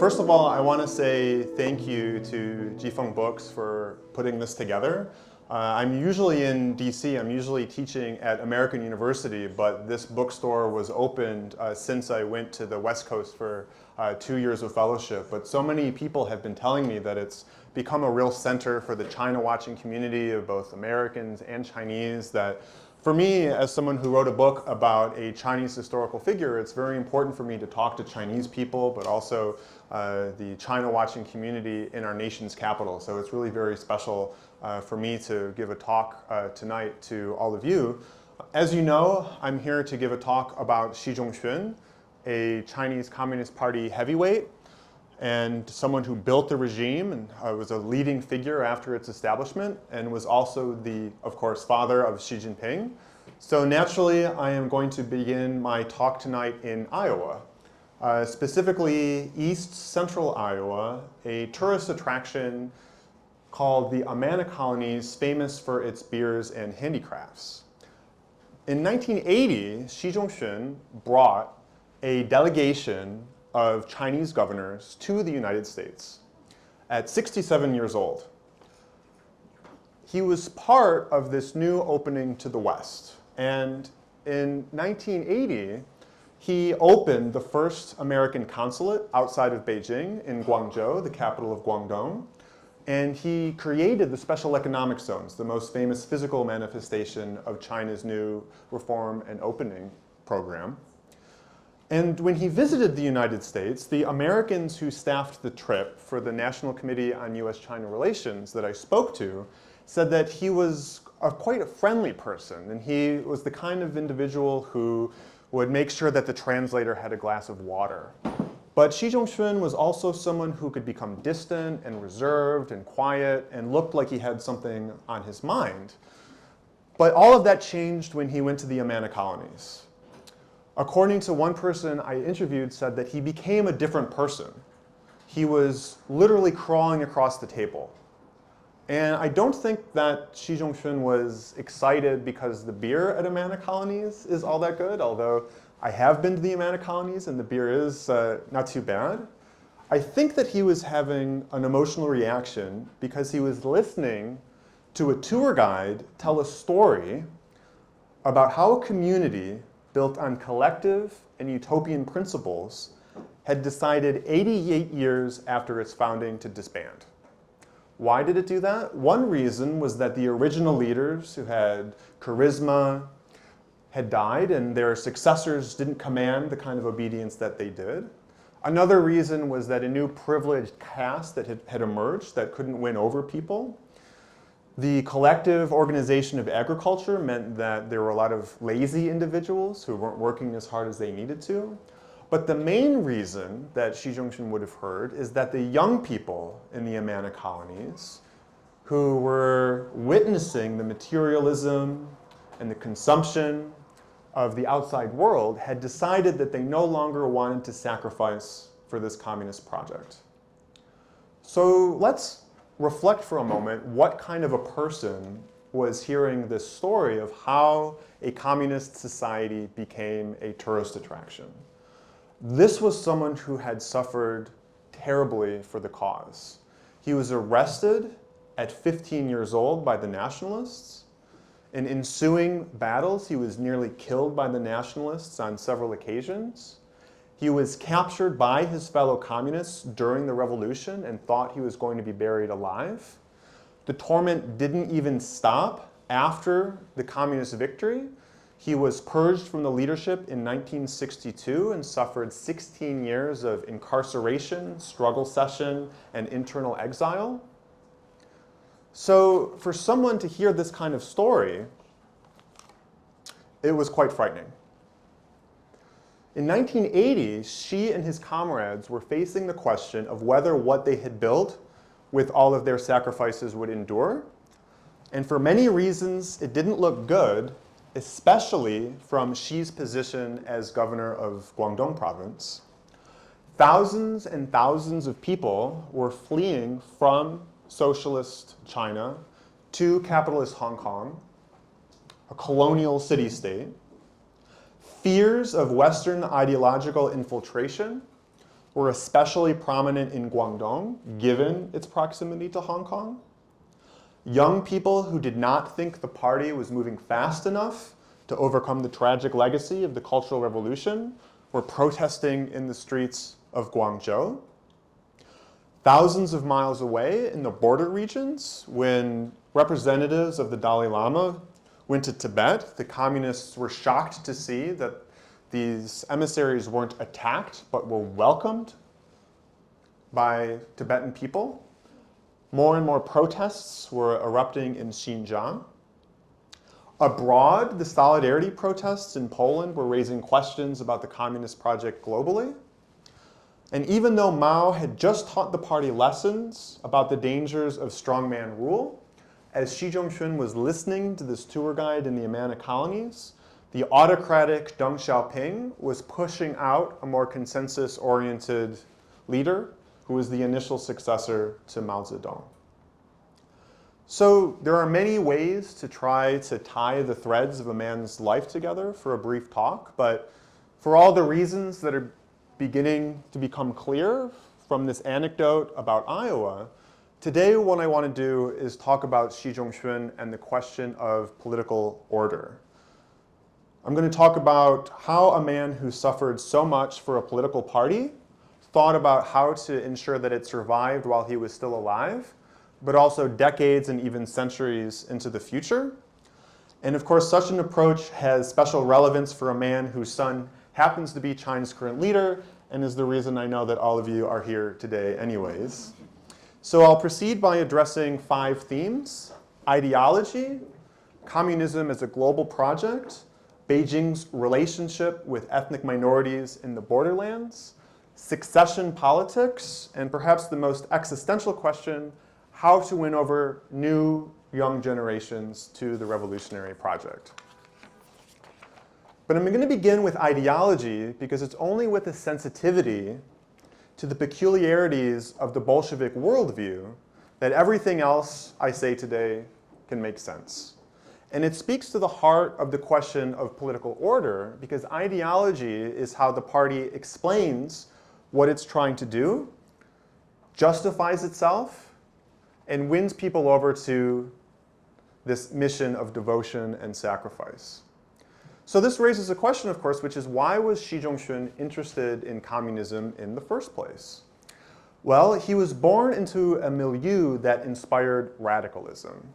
First of all, I want to say thank you to Jifeng Books for putting this together. I'm usually in DC. I'm usually teaching at American University, but this bookstore was opened since I went to the West Coast for 2 years of fellowship. But so many people have been telling me that it's become a real center for the China-watching community of both Americans and Chinese, that for me, as someone who wrote a book about a Chinese historical figure, it's very important for me to talk to Chinese people, but also the China-watching community in our nation's capital. So it's really very special for me to give a talk tonight to all of you. As you know, I'm here to give a talk about Xi Zhongxun, a Chinese Communist Party heavyweight, and someone who built the regime and was a leading figure after its establishment, and was also the, of course, father of Xi Jinping. So naturally, I am going to begin my talk tonight in Iowa, specifically East Central Iowa, a tourist attraction called the Amana colonies, famous for its beers and handicrafts. In 1980, Xi Zhongxun brought a delegation of Chinese governors to the United States at 67 years old. He was part of this new opening to the West. And in 1980, he opened the first American consulate outside of Beijing in Guangzhou, the capital of Guangdong. And he created the special economic zones, the most famous physical manifestation of China's new reform and opening program. And when he visited the United States, the Americans who staffed the trip for the National Committee on U.S.-China Relations that I spoke to said that he was quite a friendly person, and he was the kind of individual who would make sure that the translator had a glass of water. But Xi Zhongxun was also someone who could become distant and reserved and quiet and looked like he had something on his mind. But all of that changed when he went to the Amana colonies. According to one person I interviewed, said that he became a different person. He was literally crawling across the table. And I don't think that Xi Zhongxun was excited because the beer at Amana colonies is all that good, although I have been to the Amana colonies and the beer is not too bad. I think that he was having an emotional reaction because he was listening to a tour guide tell a story about how a community built on collective and utopian principles had decided 88 years after its founding to disband. Why did it do that? One reason was that the original leaders who had charisma had died and their successors didn't command the kind of obedience that they did. Another reason was that a new privileged caste that had emerged that couldn't win over people. The collective organization of agriculture meant that there were a lot of lazy individuals who weren't working as hard as they needed to. But the main reason that Xi Zhongxun would have heard is that the young people in the Amana colonies who were witnessing the materialism and the consumption of the outside world had decided that they no longer wanted to sacrifice for this communist project. So let's reflect for a moment what kind of a person was hearing this story of how a communist society became a tourist attraction. This was someone who had suffered terribly for the cause. He was arrested at 15 years old by the nationalists. In ensuing battles, he was nearly killed by the nationalists on several occasions. He was captured by his fellow communists during the revolution and thought he was going to be buried alive. The torment didn't even stop after the communist victory. He was purged from the leadership in 1962 and suffered 16 years of incarceration, struggle session, and internal exile. So for someone to hear this kind of story, it was quite frightening. In 1980, Xi and his comrades were facing the question of whether what they had built with all of their sacrifices would endure. And for many reasons, it didn't look good, especially from Xi's position as governor of Guangdong province. Thousands and thousands of people were fleeing from socialist China to capitalist Hong Kong, a colonial city-state. Fears of Western ideological infiltration were especially prominent in Guangdong, given its proximity to Hong Kong. Young people who did not think the party was moving fast enough to overcome the tragic legacy of the Cultural Revolution were protesting in the streets of Guangzhou. Thousands of miles away in the border regions, when representatives of the Dalai Lama went to Tibet, the communists were shocked to see that these emissaries weren't attacked, but were welcomed by Tibetan people. More and more protests were erupting in Xinjiang. Abroad, the solidarity protests in Poland were raising questions about the communist project globally. And even though Mao had just taught the party lessons about the dangers of strongman rule, as Xi Zhongxun was listening to this tour guide in the Amana colonies, the autocratic Deng Xiaoping was pushing out a more consensus-oriented leader who was the initial successor to Mao Zedong. So there are many ways to try to tie the threads of a man's life together for a brief talk, but for all the reasons that are beginning to become clear from this anecdote about Iowa, today what I want to do is talk about Xi Zhongxun and the question of political order. I'm going to talk about how a man who suffered so much for a political party thought about how to ensure that it survived while he was still alive, but also decades and even centuries into the future. And of course, such an approach has special relevance for a man whose son happens to be China's current leader and is the reason I know that all of you are here today anyways. So I'll proceed by addressing 5 themes: ideology, communism as a global project, Beijing's relationship with ethnic minorities in the borderlands, succession politics, and perhaps the most existential question, how to win over new young generations to the revolutionary project. But I'm going to begin with ideology because it's only with a sensitivity to the peculiarities of the Bolshevik worldview that everything else I say today can make sense. And it speaks to the heart of the question of political order because ideology is how the party explains what it's trying to do, justifies itself, and wins people over to this mission of devotion and sacrifice. So this raises a question, of course, which is why was Xi Zhongxun interested in communism in the first place? Well, he was born into a milieu that inspired radicalism.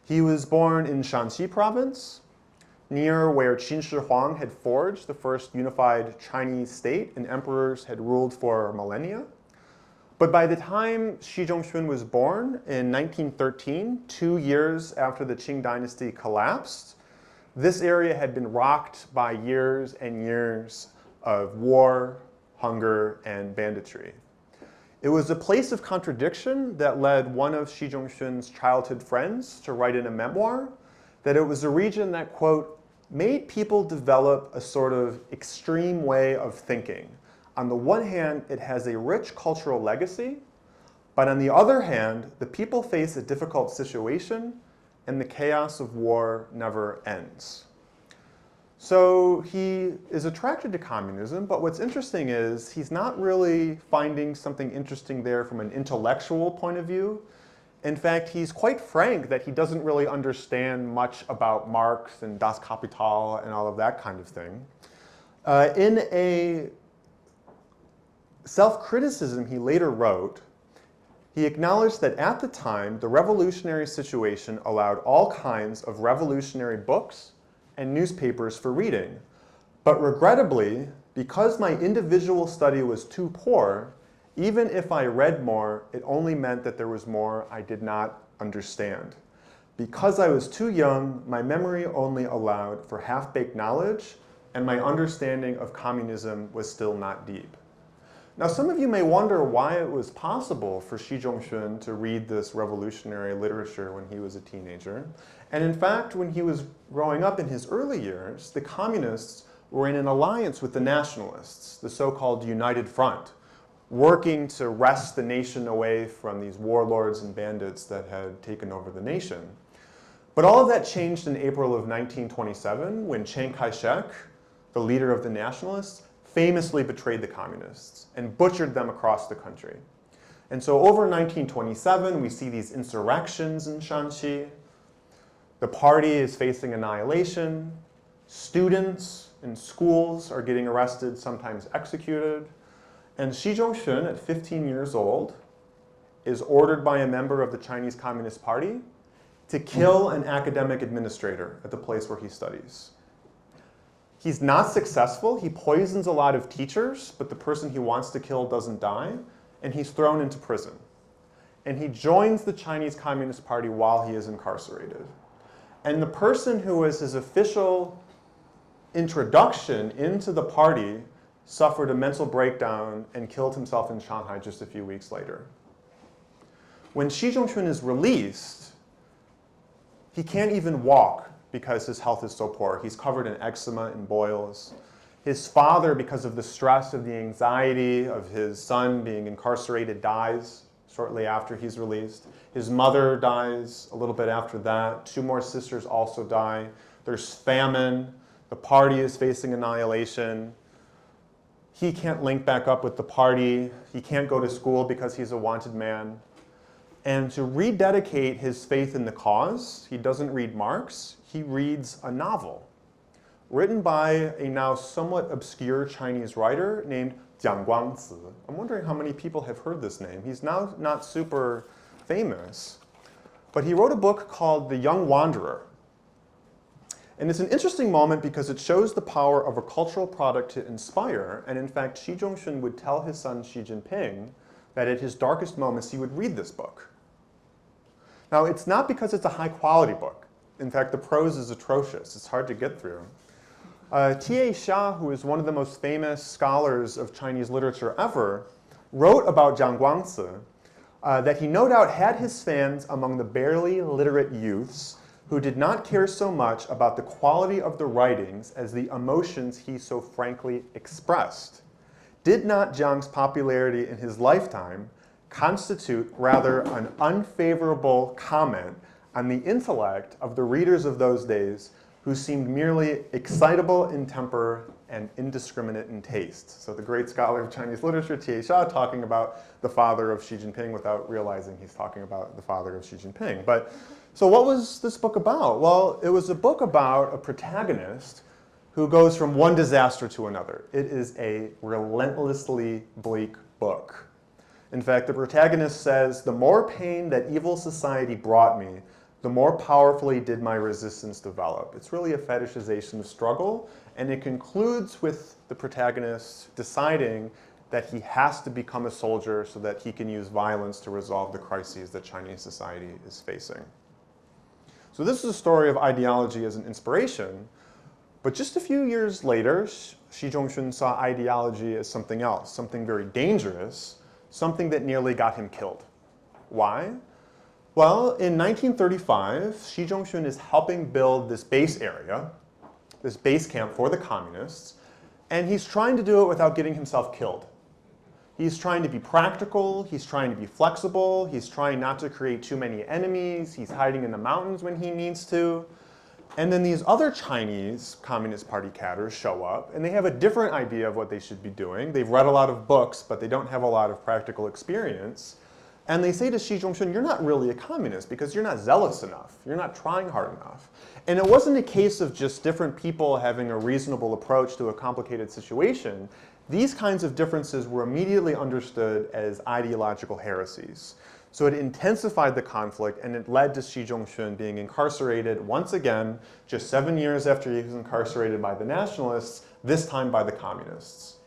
He was born in Shanxi province, near where Qin Shi Huang had forged the first unified Chinese state and emperors had ruled for millennia. But by the time Xi Zhongxun was born in 1913, 2 years after the Qing dynasty collapsed, this area had been rocked by years and years of war, hunger, and banditry. It was a place of contradiction that led one of Xi Zhongxun's childhood friends to write in a memoir that it was a region that, quote, made people develop a sort of extreme way of thinking. On the one hand, it has a rich cultural legacy, but on the other hand, the people face a difficult situation and the chaos of war never ends. So he is attracted to communism, but what's interesting is he's not really finding something interesting there from an intellectual point of view. In fact, he's quite frank that he doesn't really understand much about Marx and Das Kapital and all of that kind of thing. In a self-criticism he later wrote, he acknowledged that at the time, the revolutionary situation allowed all kinds of revolutionary books and newspapers for reading. But regrettably, because my individual study was too poor, even if I read more, it only meant that there was more I did not understand. Because I was too young, my memory only allowed for half-baked knowledge, and my understanding of communism was still not deep. Now, some of you may wonder why it was possible for Xi Zhongxun to read this revolutionary literature when he was a teenager. And in fact, when he was growing up in his early years, the communists were in an alliance with the nationalists, the so-called United Front, working to wrest the nation away from these warlords and bandits that had taken over the nation. But all of that changed in April of 1927 when Chiang Kai-shek, the leader of the nationalists, famously betrayed the communists and butchered them across the country. And so over 1927, we see these insurrections in Shanxi. The party is facing annihilation. Students in schools are getting arrested, sometimes executed. And Xi Zhongxun, at 15 years old, is ordered by a member of the Chinese Communist Party to kill an academic administrator at the place where he studies. He's not successful. He poisons a lot of teachers, but the person he wants to kill doesn't die, and he's thrown into prison. And he joins the Chinese Communist Party while he is incarcerated. And the person who was his official introduction into the party suffered a mental breakdown and killed himself in Shanghai just a few weeks later. When Xi Zhongxun is released, he can't even walk because his health is so poor. He's covered in eczema and boils. His father, because of the stress of the anxiety of his son being incarcerated, dies shortly after he's released. His mother dies a little bit after that. 2 more sisters also die. There's famine. The party is facing annihilation. He can't link back up with the party. He can't go to school because he's a wanted man. And to rededicate his faith in the cause, he doesn't read Marx. He reads a novel written by a now somewhat obscure Chinese writer named Jiang Guangzi. I'm wondering how many people have heard this name. He's now not super famous, but he wrote a book called The Young Wanderer. And it's an interesting moment because it shows the power of a cultural product to inspire. And in fact, Xi Zhongxun would tell his son Xi Jinping that at his darkest moments he would read this book. Now, it's not because it's a high-quality book. In fact, the prose is atrocious. It's hard to get through. T.A. Xia, who is one of the most famous scholars of Chinese literature ever, wrote about Jiang Guangzi that he no doubt had his fans among the barely literate youths who did not care so much about the quality of the writings as the emotions he so frankly expressed. Did not Jiang's popularity in his lifetime constitute rather an unfavorable comment on the intellect of the readers of those days who seemed merely excitable in temper and indiscriminate in taste? So the great scholar of Chinese literature, T.A. Xia, talking about the father of Xi Jinping without realizing he's talking about the father of Xi Jinping. But so what was this book about? Well, it was a book about a protagonist who goes from one disaster to another. It is a relentlessly bleak book. In fact, the protagonist says, "The more pain that evil society brought me, the more powerfully did my resistance develop." It's really a fetishization of struggle, and it concludes with the protagonist deciding that he has to become a soldier so that he can use violence to resolve the crises that Chinese society is facing. So this is a story of ideology as an inspiration, but just a few years later, Xi Zhongxun saw ideology as something else, something very dangerous, something that nearly got him killed. Why? Well, in 1935, Xi Zhongxun is helping build this base area, this base camp for the communists, and he's trying to do it without getting himself killed. He's trying to be practical, he's trying to be flexible, he's trying not to create too many enemies, he's hiding in the mountains when he needs to. And then these other Chinese Communist Party cadres show up, and they have a different idea of what they should be doing. They've read a lot of books, but they don't have a lot of practical experience. And they say to Xi Zhongxun, "You're not really a communist because you're not zealous enough. You're not trying hard enough." And it wasn't a case of just different people having a reasonable approach to a complicated situation. These kinds of differences were immediately understood as ideological heresies. So it intensified the conflict, and it led to Xi Zhongxun being incarcerated once again, just 7 years after he was incarcerated by the nationalists, this time by the communists.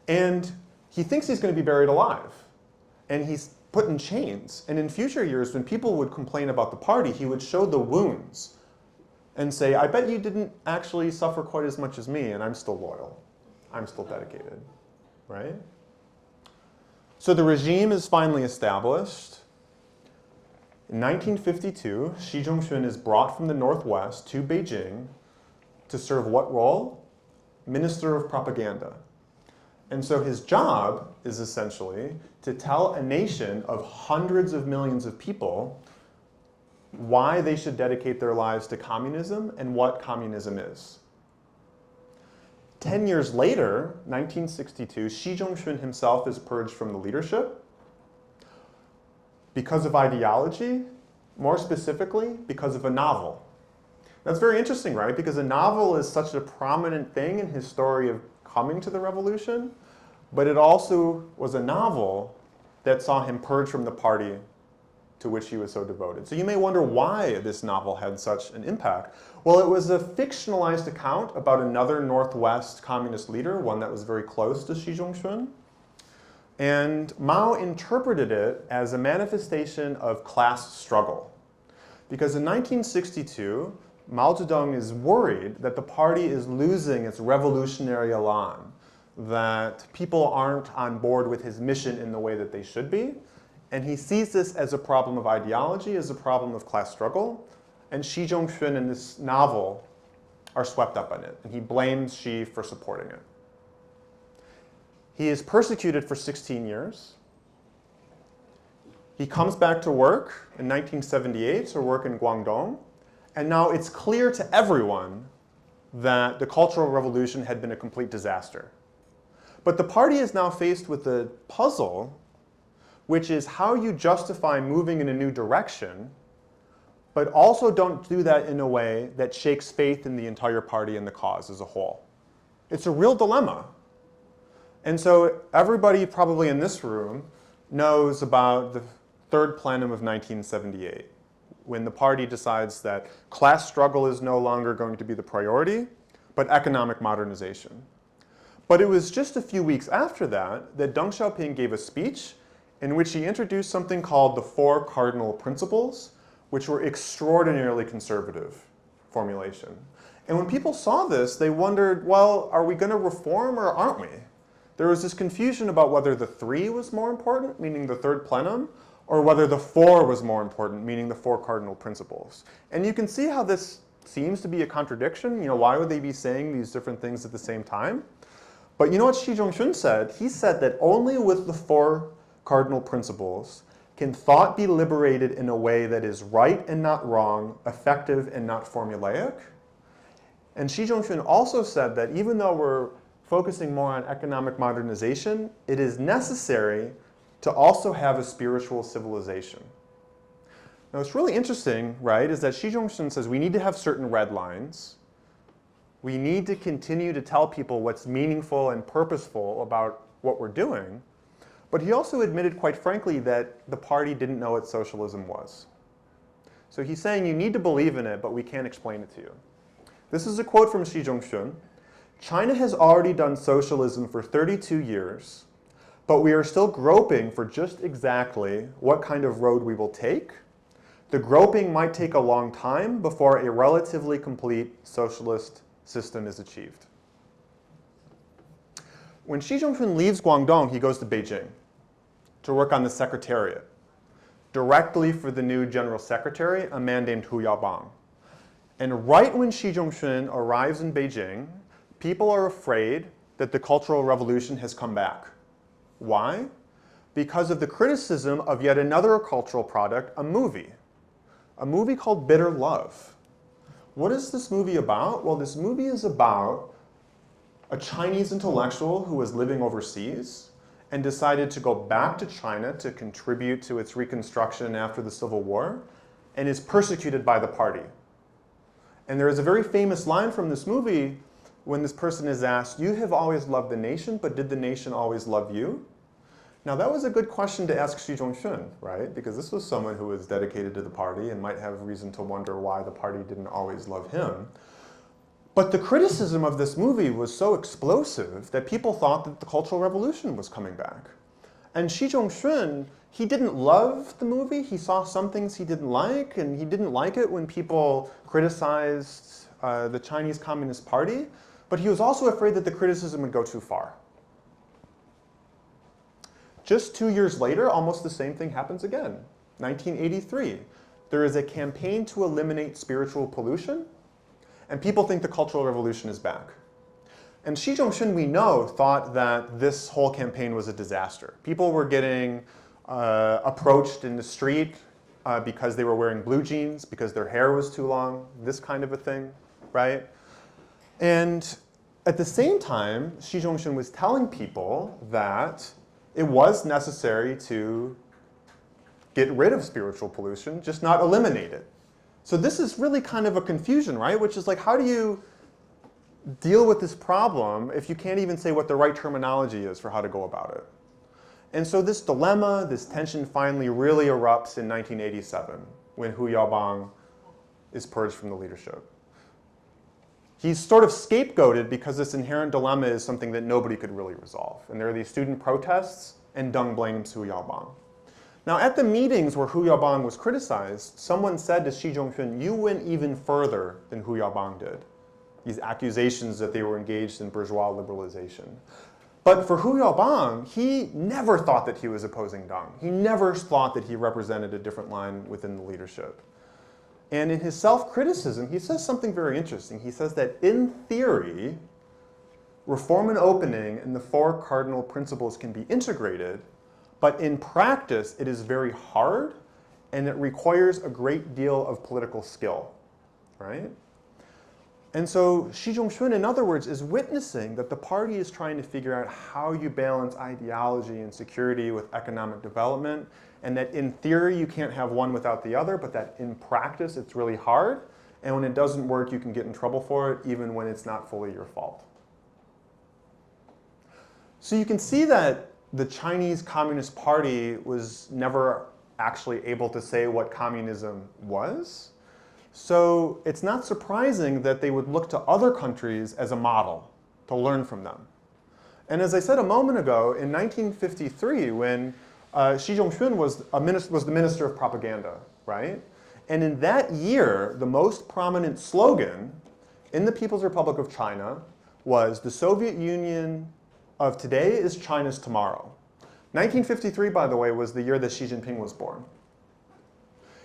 And he thinks he's going to be buried alive. And he's put in chains. And in future years, when people would complain about the party, he would show the wounds and say, "I bet you didn't actually suffer quite as much as me, and I'm still loyal. I'm still dedicated," right? So the regime is finally established. In 1952, Xi Zhongxun is brought from the northwest to Beijing to serve what role? Minister of Propaganda. And so his job is essentially to tell a nation of hundreds of millions of people why they should dedicate their lives to communism and what communism is. 10 years later, 1962, Xi Zhongxun himself is purged from the leadership because of ideology, more specifically, because of a novel. That's very interesting, right? Because a novel is such a prominent thing in his story of coming to the revolution, but it also was a novel that saw him purged from the party to which he was so devoted. So you may wonder why this novel had such an impact. Well, it was a fictionalized account about another Northwest communist leader, one that was very close to Xi Zhongxun. And Mao interpreted it as a manifestation of class struggle. Because in 1962, Mao Zedong is worried that the party is losing its revolutionary elan, that people aren't on board with his mission in the way that they should be. And he sees this as a problem of ideology, as a problem of class struggle. And Xi Zhongxun in this novel are swept up in it. And he blames Xi for supporting it. He is persecuted for 16 years. He comes back to work in 1978 to work in Guangdong. And now it's clear to everyone that the Cultural Revolution had been a complete disaster. But the party is now faced with the puzzle, which is how you justify moving in a new direction, but also don't do that in a way that shakes faith in the entire party and the cause as a whole. It's a real dilemma. And so everybody probably in this room knows about the third plenum of 1978, when the party decides that class struggle is no longer going to be the priority, but economic modernization. But it was just a few weeks after that that Deng Xiaoping gave a speech in which he introduced something called the Four Cardinal Principles, which were extraordinarily conservative formulation. And when people saw this, they wondered, well, are we going to reform or aren't we? There was this confusion about whether the three was more important, meaning the third plenum, or whether the four was more important, meaning the four cardinal principles. And you can see how this seems to be a contradiction. You know, why would they be saying these different things at the same time? But you know what Xi Zhongxun said? He said that only with the four cardinal principles can thought be liberated in a way that is right and not wrong, effective and not formulaic. And Xi Zhongxun also said that even though we're focusing more on economic modernization, it is necessary to also have a spiritual civilization. Now what's really interesting, right, is that Xi Zhongxun says we need to have certain red lines. We need to continue to tell people what's meaningful and purposeful about what we're doing. But he also admitted, quite frankly, that the party didn't know what socialism was. So he's saying you need to believe in it, but we can't explain it to you. This is a quote from Xi Zhongxun. China has already done socialism for 32 years, but we are still groping for just exactly what kind of road we will take. The groping might take a long time before a relatively complete socialist system is achieved. When Xi Jinping leaves Guangdong, he goes to Beijing to work on the secretariat, directly for the new general secretary, a man named Hu Yaobang. And right when Xi Jinping arrives in Beijing, people are afraid that the Cultural Revolution has come back. Why? Because of the criticism of yet another cultural product, a movie called Bitter Love. What is this movie about? Well, this movie is about a Chinese intellectual who was living overseas and decided to go back to China to contribute to its reconstruction after the Civil War, and is persecuted by the party. And there is a very famous line from this movie when this person is asked, "You have always loved the nation, but did the nation always love you?" Now that was a good question to ask Xi Zhongxun, right? Because this was someone who was dedicated to the party and might have reason to wonder why the party didn't always love him. But the criticism of this movie was so explosive that people thought that the Cultural Revolution was coming back. And Xi Zhongxun, he didn't love the movie. He saw some things he didn't like, and he didn't like it when people criticized the Chinese Communist Party. But he was also afraid that the criticism would go too far. Just 2 years later, almost the same thing happens again. 1983, there is a campaign to eliminate spiritual pollution, and people think the Cultural Revolution is back. And Xi Zhongxun, we know, thought that this whole campaign was a disaster. People were getting approached in the street because they were wearing blue jeans, because their hair was too long, this kind of a thing, right? And At the same time, Xi Zhongxun was telling people that it was necessary to get rid of spiritual pollution, just not eliminate it. So this is really kind of a confusion, right? Which is like, how do you deal with this problem if you can't even say what the right terminology is for how to go about it? And so this dilemma, this tension finally really erupts in 1987 when Hu Yaobang is purged from the leadership. He's sort of scapegoated because this inherent dilemma is something that nobody could really resolve. And there are these student protests, and Deng blames Hu Yaobang. Now, at the meetings where Hu Yaobang was criticized, someone said to Xi Zhongxun, you went even further than Hu Yaobang did. These accusations that they were engaged in bourgeois liberalization. But for Hu Yaobang, he never thought that he was opposing Deng. He never thought that he represented a different line within the leadership. And in his self-criticism, he says something very interesting. He says that in theory, reform and opening and the four cardinal principles can be integrated, but in practice, it is very hard, and it requires a great deal of political skill, right? And so Xi Zhongxun, in other words, is witnessing that the party is trying to figure out how you balance ideology and security with economic development, and that in theory you can't have one without the other, but that in practice it's really hard, and when it doesn't work you can get in trouble for it even when it's not fully your fault. So you can see that the Chinese Communist Party was never actually able to say what communism was. So it's not surprising that they would look to other countries as a model to learn from them. And as I said a moment ago, in 1953, when Xi Zhongxun was the Minister of Propaganda, right? And in that year, the most prominent slogan in the People's Republic of China was, the Soviet Union of today is China's tomorrow. 1953, by the way, was the year that Xi Jinping was born.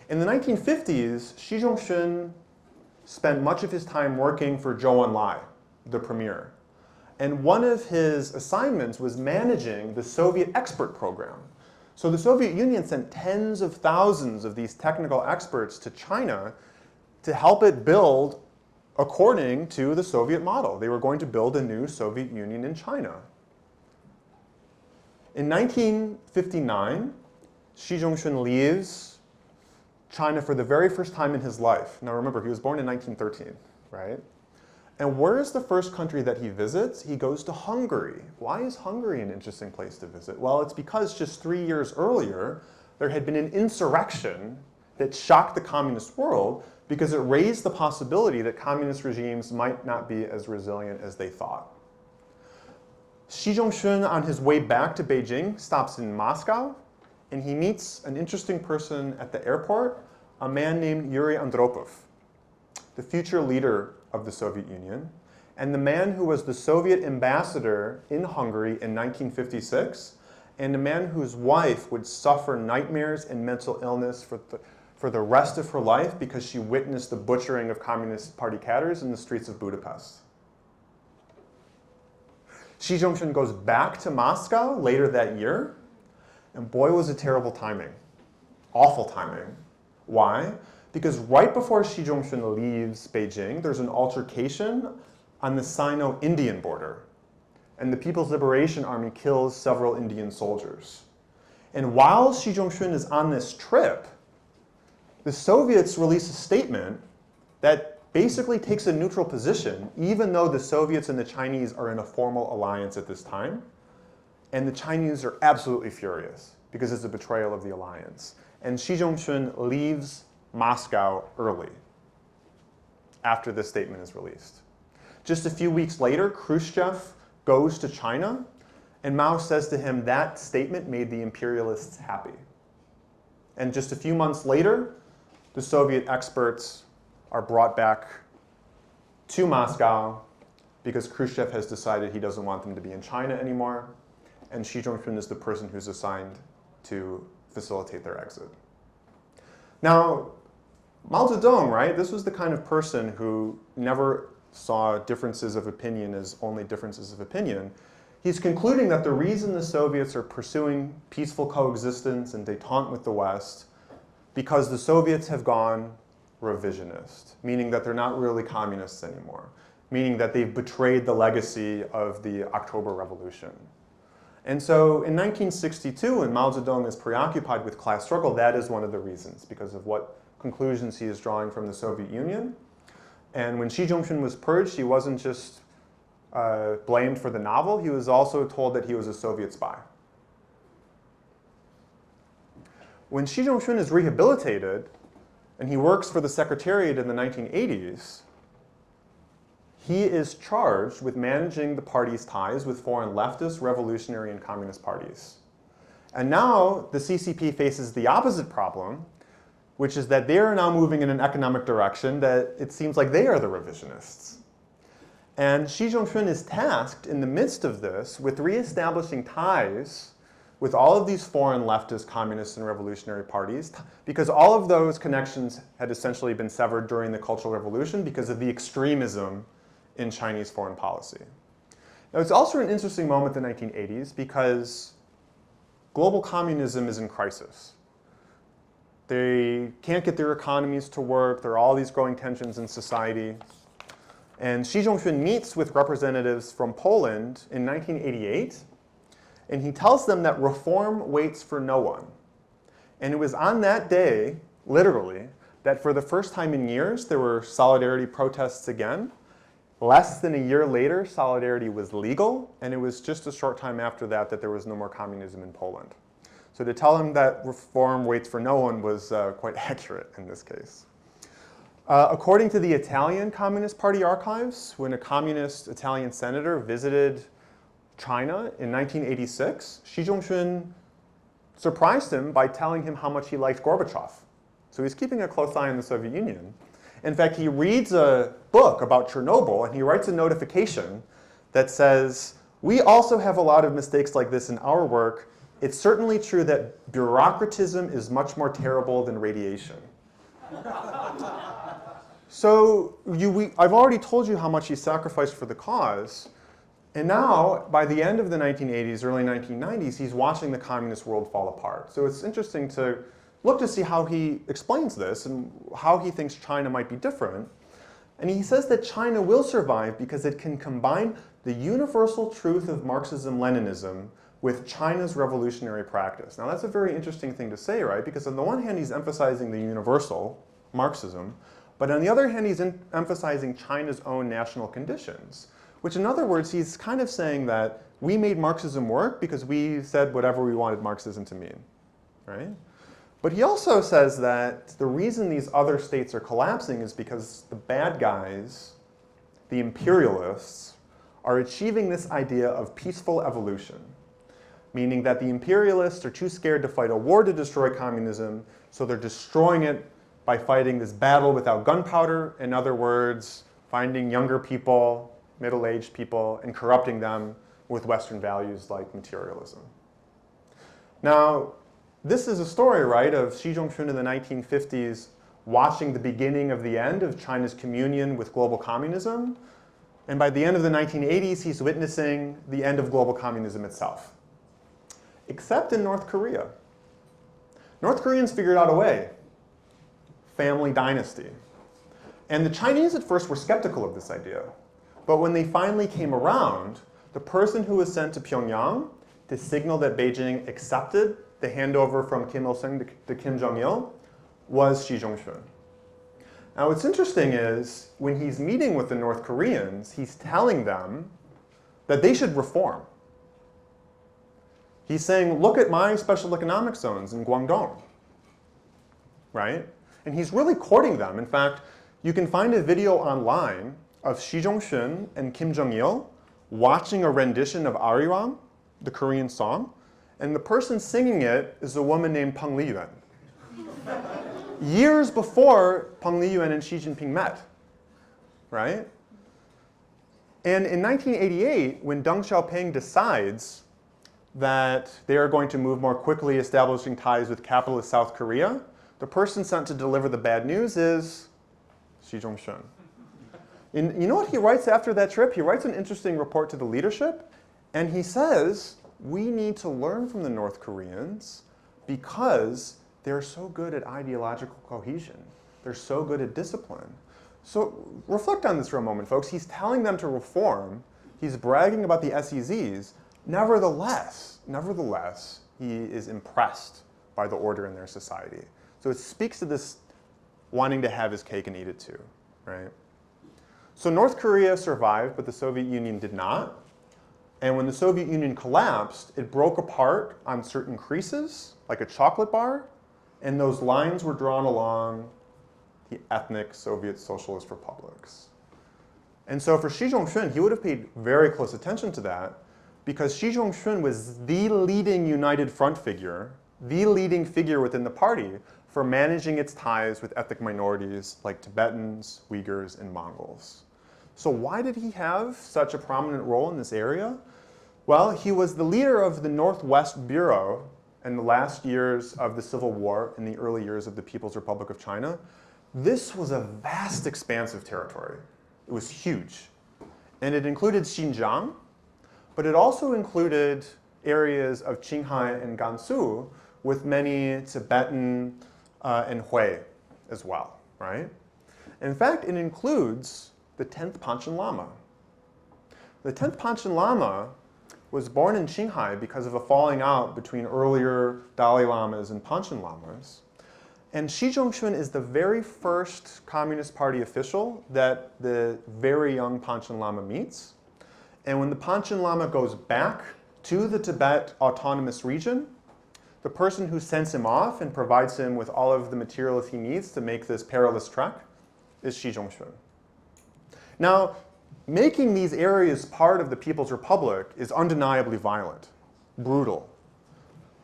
In the 1950s, Xi Zhongxun spent much of his time working for Zhou Enlai, the premier. And one of his assignments was managing the Soviet expert program. So the Soviet Union sent tens of thousands of these technical experts to China to help it build according to the Soviet model. They were going to build a new Soviet Union in China. In 1959, Xi Zhongxun leaves China for the very first time in his life. Now remember, he was born in 1913, right? And where is the first country that he visits? He goes to Hungary. Why is Hungary an interesting place to visit? Well, it's because just 3 years earlier, there had been an insurrection that shocked the communist world because it raised the possibility that communist regimes might not be as resilient as they thought. Xi Zhongxun, on his way back to Beijing, stops in Moscow, and he meets an interesting person at the airport, a man named Yuri Andropov, the future leader of the Soviet Union, and the man who was the Soviet ambassador in Hungary in 1956, and a man whose wife would suffer nightmares and mental illness for the rest of her life because she witnessed the butchering of Communist Party cadres in the streets of Budapest. Xi Zhongxun goes back to Moscow later that year, and boy, was it terrible timing. Awful timing. Why? Because right before Xi Zhongxun leaves Beijing, there's an altercation on the Sino-Indian border. And the People's Liberation Army kills several Indian soldiers. And while Xi Zhongxun is on this trip, the Soviets release a statement that basically takes a neutral position, even though the Soviets and the Chinese are in a formal alliance at this time. And the Chinese are absolutely furious because it's a betrayal of the alliance. And Xi Zhongxun leaves Moscow early after this statement is released. Just a few weeks later, Khrushchev goes to China, and Mao says to him, that statement made the imperialists happy. And just a few months later, the Soviet experts are brought back to Moscow because Khrushchev has decided he doesn't want them to be in China anymore, and Xi Jinping is the person who's assigned to facilitate their exit. Now, Mao Zedong, right, this was the kind of person who never saw differences of opinion as only differences of opinion. He's concluding that the reason the Soviets are pursuing peaceful coexistence and détente with the West because the Soviets have gone revisionist, meaning that they're not really communists anymore. meaning that they've betrayed the legacy of the October Revolution. And so in 1962, when Mao Zedong is preoccupied with class struggle, that is one of the reasons, because of what conclusions he is drawing from the Soviet Union. And when Xi Zhongxun was purged, he wasn't just blamed for the novel, he was also told that he was a Soviet spy. When Xi Zhongxun is rehabilitated, and he works for the Secretariat in the 1980s, he is charged with managing the party's ties with foreign leftist, revolutionary, and communist parties. And now the CCP faces the opposite problem, which is that they are now moving in an economic direction that it seems like they are the revisionists. And Xi Zhongxun is tasked in the midst of this with reestablishing ties with all of these foreign leftist, communist, and revolutionary parties, because all of those connections had essentially been severed during the Cultural Revolution because of the extremism in Chinese foreign policy. Now, it's also an interesting moment in the 1980s because global communism is in crisis. They can't get their economies to work. There are all these growing tensions in society. And Xi Zhongxun meets with representatives from Poland in 1988, and he tells them that reform waits for no one. And it was on that day, literally, that for the first time in years, there were solidarity protests again. Less than a year later, solidarity was legal, and it was just a short time after that that there was no more communism in Poland. So to tell him that reform waits for no one was quite accurate in this case. According to the Italian Communist Party archives, when a communist Italian senator visited China in 1986, Xi Zhongxun surprised him by telling him how much he liked Gorbachev. So he's keeping a close eye on the Soviet Union. In fact, he reads a book about Chernobyl, and he writes a notification that says, "We also have a lot of mistakes like this in our work. It's certainly true that bureaucratism is much more terrible than radiation." So I've already told you how much he sacrificed for the cause. And now, by the end of the 1980s, early 1990s, he's watching the communist world fall apart. So it's interesting to look to see how he explains this and how he thinks China might be different. And he says that China will survive because it can combine the universal truth of Marxism-Leninism with China's revolutionary practice. Now that's a very interesting thing to say, right? Because on the one hand, he's emphasizing the universal, Marxism, but on the other hand, he's emphasizing China's own national conditions. Which in other words, he's kind of saying that we made Marxism work because we said whatever we wanted Marxism to mean, right? But he also says that the reason these other states are collapsing is because the bad guys, the imperialists, are achieving this idea of peaceful evolution, meaning that the imperialists are too scared to fight a war to destroy communism, so they're destroying it by fighting this battle without gunpowder. In other words, finding younger people, middle-aged people, and corrupting them with Western values like materialism. Now, this is a story, right, of Xi Zhongxun in the 1950s watching the beginning of the end of China's communion with global communism. And by the end of the 1980s, he's witnessing the end of global communism itself. Except in North Korea. North Koreans figured out a way. Family dynasty. And the Chinese at first were skeptical of this idea. But when they finally came around, the person who was sent to Pyongyang to signal that Beijing accepted the handover from Kim Il-sung to Kim Jong-il was Xi Zhongxun. Now what's interesting is when he's meeting with the North Koreans, he's telling them that they should reform. He's saying, look at my special economic zones in Guangdong, right? And he's really courting them. In fact, you can find a video online of Xi Zhongxun and Kim Jong-il watching a rendition of Arirang, the Korean song, and the person singing it is a woman named Peng Liyuan. Years before Peng Liyuan and Xi Jinping met, right? And in 1988, when Deng Xiaoping decides that they are going to move more quickly establishing ties with capitalist South Korea, the person sent to deliver the bad news is Xi Zhongxun. And you know what he writes after that trip? He writes an interesting report to the leadership, and he says, we need to learn from the North Koreans because they're so good at ideological cohesion. They're so good at discipline. So reflect on this for a moment, folks. He's telling them to reform. He's bragging about the SEZs. Nevertheless, he is impressed by the order in their society. So it speaks to this wanting to have his cake and eat it too, right? So North Korea survived, but the Soviet Union did not. And when the Soviet Union collapsed, it broke apart on certain creases, like a chocolate bar, and those lines were drawn along the ethnic Soviet socialist republics. And so for Xi Zhongxun, he would have paid very close attention to that because Xi Zhongxun was the leading united front figure, the leading figure within the party for managing its ties with ethnic minorities like Tibetans, Uyghurs, and Mongols. So why did he have such a prominent role in this area? Well, he was the leader of the Northwest Bureau in the last years of the Civil War and the early years of the People's Republic of China. This was a vast expanse of territory. It was huge. And it included Xinjiang, but it also included areas of Qinghai and Gansu with many Tibetan and Hui as well, right? In fact, it includes the 10th Panchen Lama. The 10th Panchen Lama was born in Qinghai because of a falling out between earlier Dalai Lamas and Panchen Lamas. And Xi Zhongxun is the very first Communist Party official that the very young Panchen Lama meets. And when the Panchen Lama goes back to the Tibet Autonomous Region, the person who sends him off and provides him with all of the materials he needs to make this perilous trek is Xi Zhongxun. Now, making these areas part of the People's Republic is undeniably violent, brutal.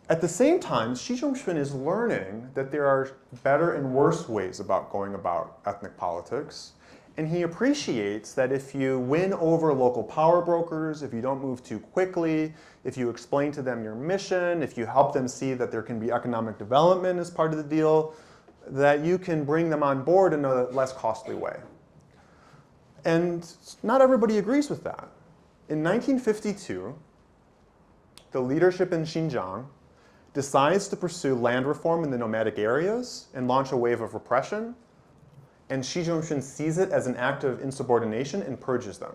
At the same time, Xi Zhongxun is learning that there are better and worse ways about going about ethnic politics. And he appreciates that if you win over local power brokers, if you don't move too quickly, if you explain to them your mission, if you help them see that there can be economic development as part of the deal, that you can bring them on board in a less costly way. And not everybody agrees with that. In 1952, the leadership in Xinjiang decides to pursue land reform in the nomadic areas and launch a wave of repression. And Xi Zhongxun sees it as an act of insubordination and purges them.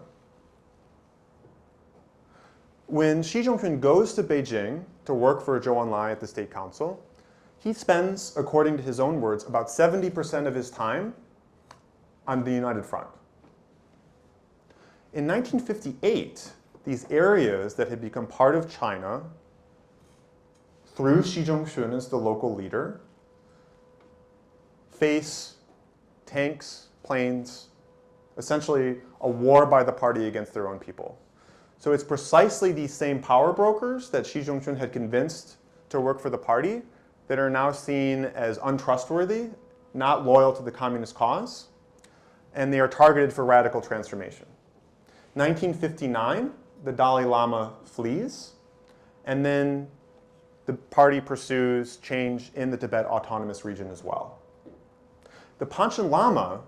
When Xi Zhongxun goes to Beijing to work for Zhou Enlai at the State Council, he spends, according to his own words, about 70% of his time on the United Front. In 1958, these areas that had become part of China, through Xi Zhongxun as the local leader, face tanks, planes, essentially a war by the party against their own people. So it's precisely these same power brokers that Xi Zhongxun had convinced to work for the party that are now seen as untrustworthy, not loyal to the communist cause, and they are targeted for radical transformation. 1959, the Dalai Lama flees, and then the party pursues change in the Tibet Autonomous Region as well. The Panchen Lama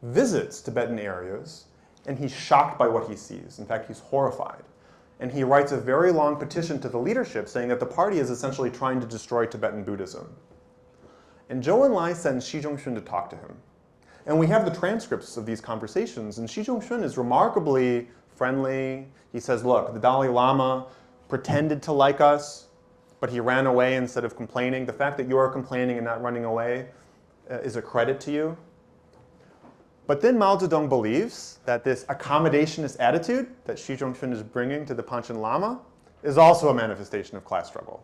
visits Tibetan areas, and he's shocked by what he sees. In fact, he's horrified. And he writes a very long petition to the leadership saying that the party is essentially trying to destroy Tibetan Buddhism. And Zhou Enlai sends Xi Zhongxun to talk to him. And we have the transcripts of these conversations, and Xi Zhongxun is remarkably friendly. He says, look, the Dalai Lama pretended to like us, but he ran away instead of complaining. The fact that you are complaining and not running away is a credit to you. But then Mao Zedong believes that this accommodationist attitude that Xi Zhongxun is bringing to the Panchen Lama is also a manifestation of class struggle.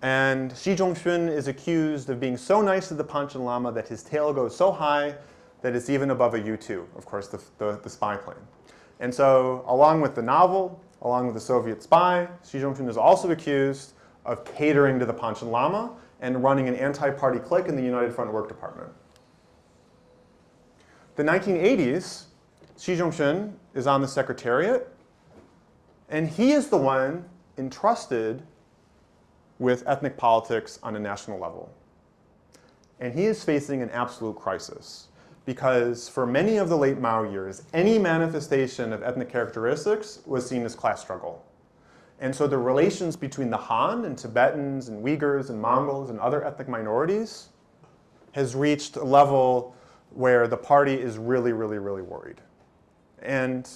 And Xi Zhongxun is accused of being so nice to the Panchen Lama that his tail goes so high that it's even above a U-2, of course, the spy plane. And so, along with the novel, along with the Soviet spy, Xi Zhongxun is also accused of catering to the Panchen Lama and running an anti-party clique in the United Front Work Department. The 1980s, Xi Zhongxun is on the Secretariat, and he is the one entrusted with ethnic politics on a national level. And he is facing an absolute crisis because for many of the late Mao years, any manifestation of ethnic characteristics was seen as class struggle. And so the relations between the Han and Tibetans and Uyghurs and Mongols and other ethnic minorities has reached a level where the party is really, really, really worried. And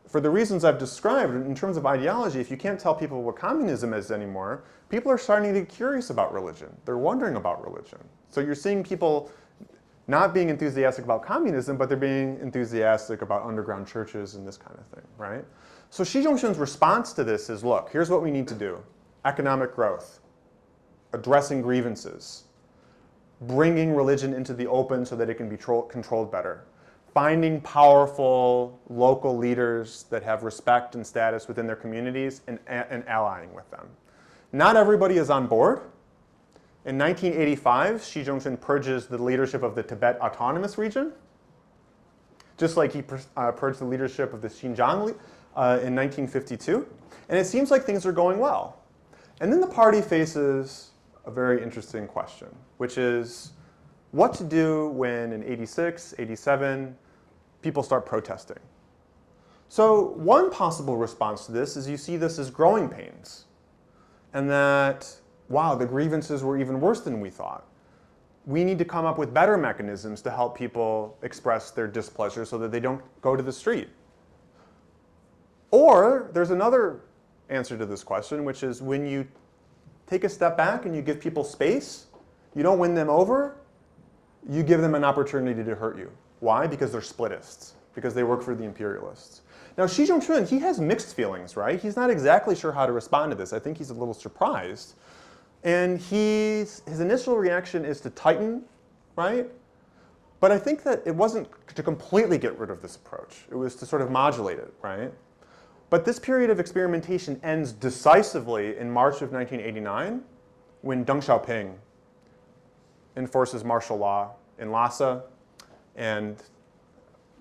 for the reasons I've described, in terms of ideology, if you can't tell people what communism is anymore, people are starting to get curious about religion. They're wondering about religion. So you're seeing people not being enthusiastic about communism, but they're being enthusiastic about underground churches and this kind of thing, right? So Xi Zhongxun's response to this is, look, here's what we need to do. Economic growth, addressing grievances, bringing religion into the open so that it can be controlled better, finding powerful local leaders that have respect and status within their communities and allying with them. Not everybody is on board. In 1985, Xi Zhongxun purges the leadership of the Tibet Autonomous Region, just like he purged the leadership of the Xinjiang in 1952. And it seems like things are going well. And then the party faces a very interesting question, which is what to do when in 86, 87, people start protesting. So one possible response to this is you see this as growing pains, and that, wow, the grievances were even worse than we thought. We need to come up with better mechanisms to help people express their displeasure so that they don't go to the street. Or there's another answer to this question, which is when you take a step back and you give people space, you don't win them over, you give them an opportunity to hurt you. Why? Because they're splitists, because they work for the imperialists. Now Xi Zhongxun, he has mixed feelings, right? He's not exactly sure how to respond to this. I think he's a little surprised. And his initial reaction is to tighten, right? But I think that it wasn't to completely get rid of this approach. It was to sort of modulate it, right? But this period of experimentation ends decisively in March of 1989 when Deng Xiaoping enforces martial law in Lhasa. And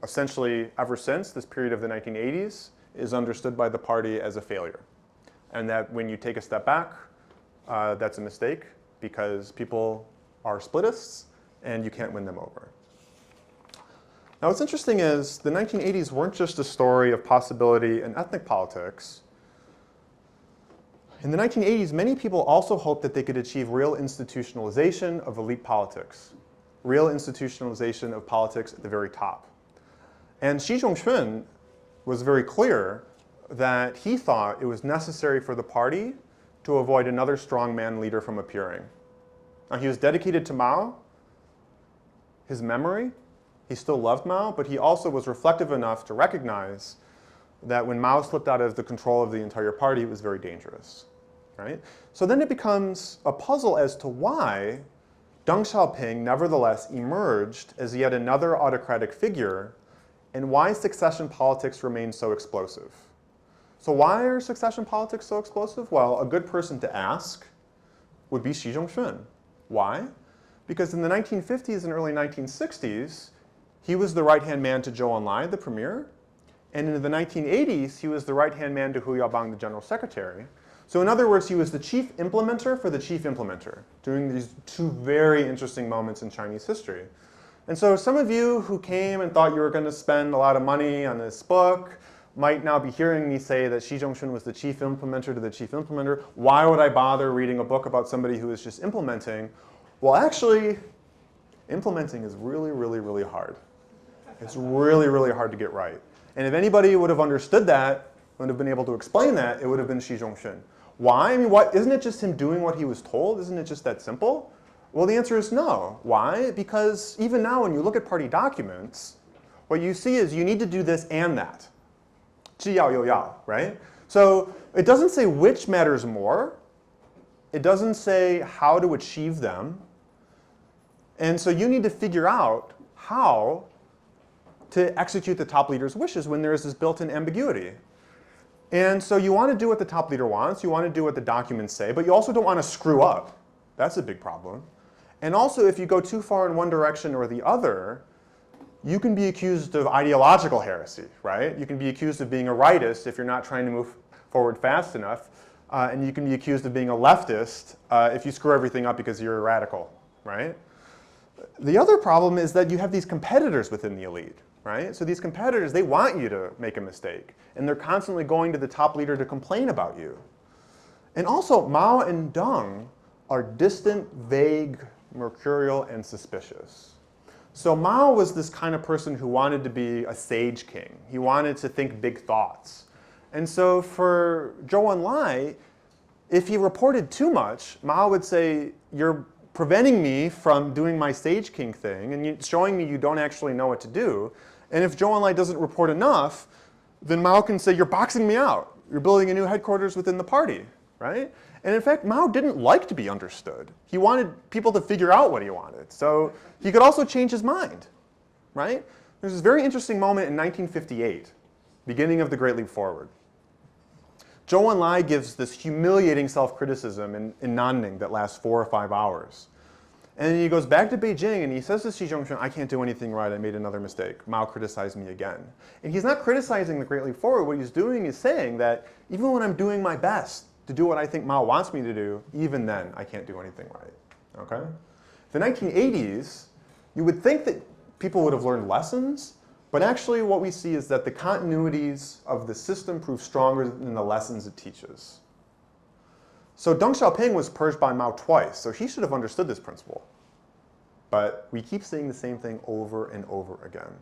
essentially, ever since, this period of the 1980s is understood by the party as a failure. And that when you take a step back, that's a mistake because people are splitists and you can't win them over. Now what's interesting is the 1980s weren't just a story of possibility in ethnic politics. In the 1980s, many people also hoped that they could achieve real institutionalization of elite politics, real institutionalization of politics at the very top. And Xi Zhongxun was very clear that he thought it was necessary for the party to avoid another strongman leader from appearing. Now, he was dedicated to Mao, his memory. He still loved Mao, but he also was reflective enough to recognize that when Mao slipped out of the control of the entire party, it was very dangerous, right? So then it becomes a puzzle as to why Deng Xiaoping nevertheless emerged as yet another autocratic figure and why succession politics remain so explosive. So why are succession politics so explosive? Well, a good person to ask would be Xi Zhongxun. Why? Because in the 1950s and early 1960s, he was the right-hand man to Zhou Enlai, the premier. And in the 1980s, he was the right-hand man to Hu Yaobang, the general secretary. So in other words, he was the chief implementer for the chief implementer during these two very interesting moments in Chinese history. And so some of you who came and thought you were going to spend a lot of money on this book might now be hearing me say that Xi Zhongxun was the chief implementer to the chief implementer. Why would I bother reading a book about somebody who is just implementing? Well, actually, implementing is really, really, really hard. It's really, really hard to get right. And if anybody would have understood that, would have been able to explain that, it would have been Xi Zhongxun. Why? I mean, isn't it just him doing what he was told? Isn't it just that simple? Well, the answer is no. Why? Because even now when you look at party documents, what you see is you need to do this and that. 既要又要, right? So it doesn't say which matters more. It doesn't say how to achieve them. And so you need to figure out how to execute the top leader's wishes when there is this built-in ambiguity. And so you want to do what the top leader wants. You want to do what the documents say. But you also don't want to screw up. That's a big problem. And also, if you go too far in one direction or the other, you can be accused of ideological heresy, right? You can be accused of being a rightist if you're not trying to move forward fast enough. And you can be accused of being a leftist if you screw everything up because you're a radical, right? The other problem is that you have these competitors within the elite, right? So these competitors, they want you to make a mistake. And they're constantly going to the top leader to complain about you. And also, Mao and Deng are distant, vague, mercurial, and suspicious. So Mao was this kind of person who wanted to be a sage king. He wanted to think big thoughts. And so for Zhou Enlai, if he reported too much, Mao would say, you're preventing me from doing my sage king thing, and you're showing me you don't actually know what to do. And if Zhou Enlai doesn't report enough, then Mao can say, you're boxing me out. You're building a new headquarters within the party, right? And in fact, Mao didn't like to be understood. He wanted people to figure out what he wanted. So he could also change his mind, right? There's this very interesting moment in 1958, beginning of the Great Leap Forward. Zhou Enlai gives this humiliating self-criticism in Nanning that lasts 4 or 5 hours. And then he goes back to Beijing and he says to Xi Zhongxun, I can't do anything right, I made another mistake. Mao criticized me again. And he's not criticizing the Great Leap Forward. What he's doing is saying that even when I'm doing my best to do what I think Mao wants me to do, even then I can't do anything right, okay? The 1980s, you would think that people would have learned lessons, but actually what we see is that the continuities of the system prove stronger than the lessons it teaches. So Deng Xiaoping was purged by Mao twice, so he should have understood this principle. But we keep seeing the same thing over and over again.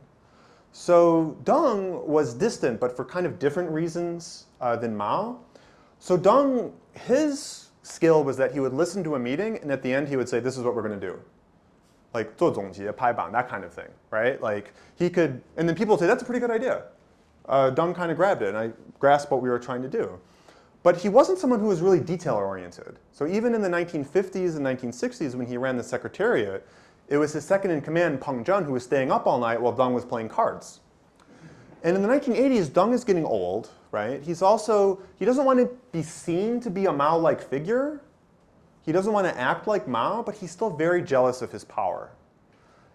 So Deng was distant, but for kind of different reasons than Mao. So Deng, his skill was that he would listen to a meeting, and at the end he would say, this is what we're going to do. Like 做总结, 拍板, that kind of thing, right? Like he could, and then people would say, that's a pretty good idea. Deng kind of grabbed it, and I grasped what we were trying to do. But he wasn't someone who was really detail-oriented. So even in the 1950s and 1960s, when he ran the Secretariat, it was his second-in-command, Peng Zhen, who was staying up all night while Deng was playing cards. And in the 1980s, Deng is getting old, right? He doesn't want to be seen to be a Mao-like figure. He doesn't want to act like Mao, but he's still very jealous of his power.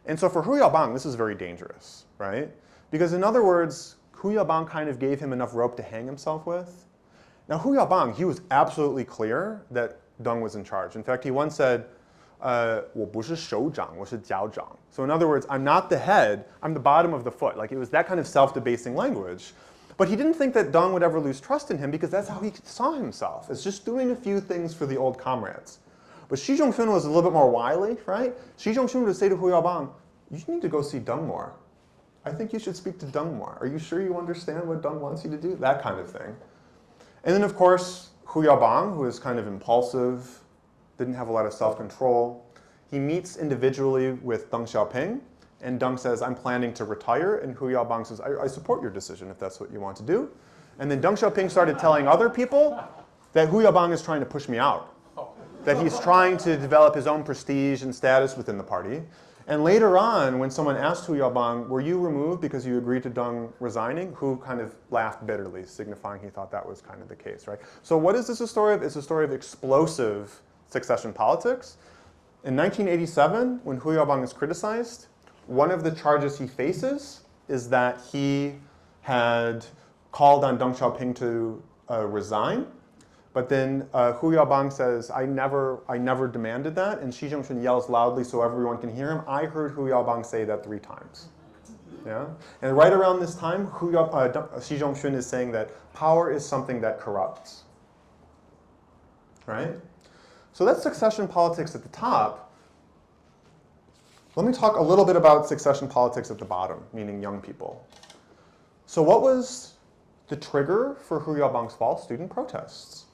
And so for Hu Yaobang, this is very dangerous, right? Because in other words, Hu Yaobang kind of gave him enough rope to hang himself with. Now Hu Yaobang, he was absolutely clear that Deng was in charge. In fact, he once said, 我不是手掌, 我是脚掌. So in other words, I'm not the head, I'm the bottom of the foot. Like it was that kind of self-debasing language. But he didn't think that Deng would ever lose trust in him because that's how he saw himself, as just doing a few things for the old comrades. But Xi Zhongxun was a little bit more wily, right? Xi Zhongxun would say to Hu Yaobang, you need to go see Deng more. I think you should speak to Deng more. Are you sure you understand what Deng wants you to do? That kind of thing. And then of course, Hu Yaobang, who is kind of impulsive, didn't have a lot of self-control. He meets individually with Deng Xiaoping, and Deng says, I'm planning to retire, and Hu Yaobang says, I support your decision if that's what you want to do. And then Deng Xiaoping started telling other people that Hu Yaobang is trying to push me out, that he's trying to develop his own prestige and status within the party. And later on, when someone asked Hu Yaobang, were you removed because you agreed to Deng resigning? Hu kind of laughed bitterly, signifying he thought that was kind of the case, right? So what is this a story of? It's a story of explosive succession politics. In 1987, when Hu Yaobang is criticized, one of the charges he faces is that he had called on Deng Xiaoping to resign. But then Hu Yaobang says, I never demanded that. And Xi Zhongxun yells loudly so everyone can hear him. I heard Hu Yaobang say that 3 times. Yeah? And right around this time, Xi Zhongxun is saying that power is something that corrupts. Right? So that's succession politics at the top. Let me talk a little bit about succession politics at the bottom, meaning young people. So what was the trigger for Hu Yaobang's fall? Student protests.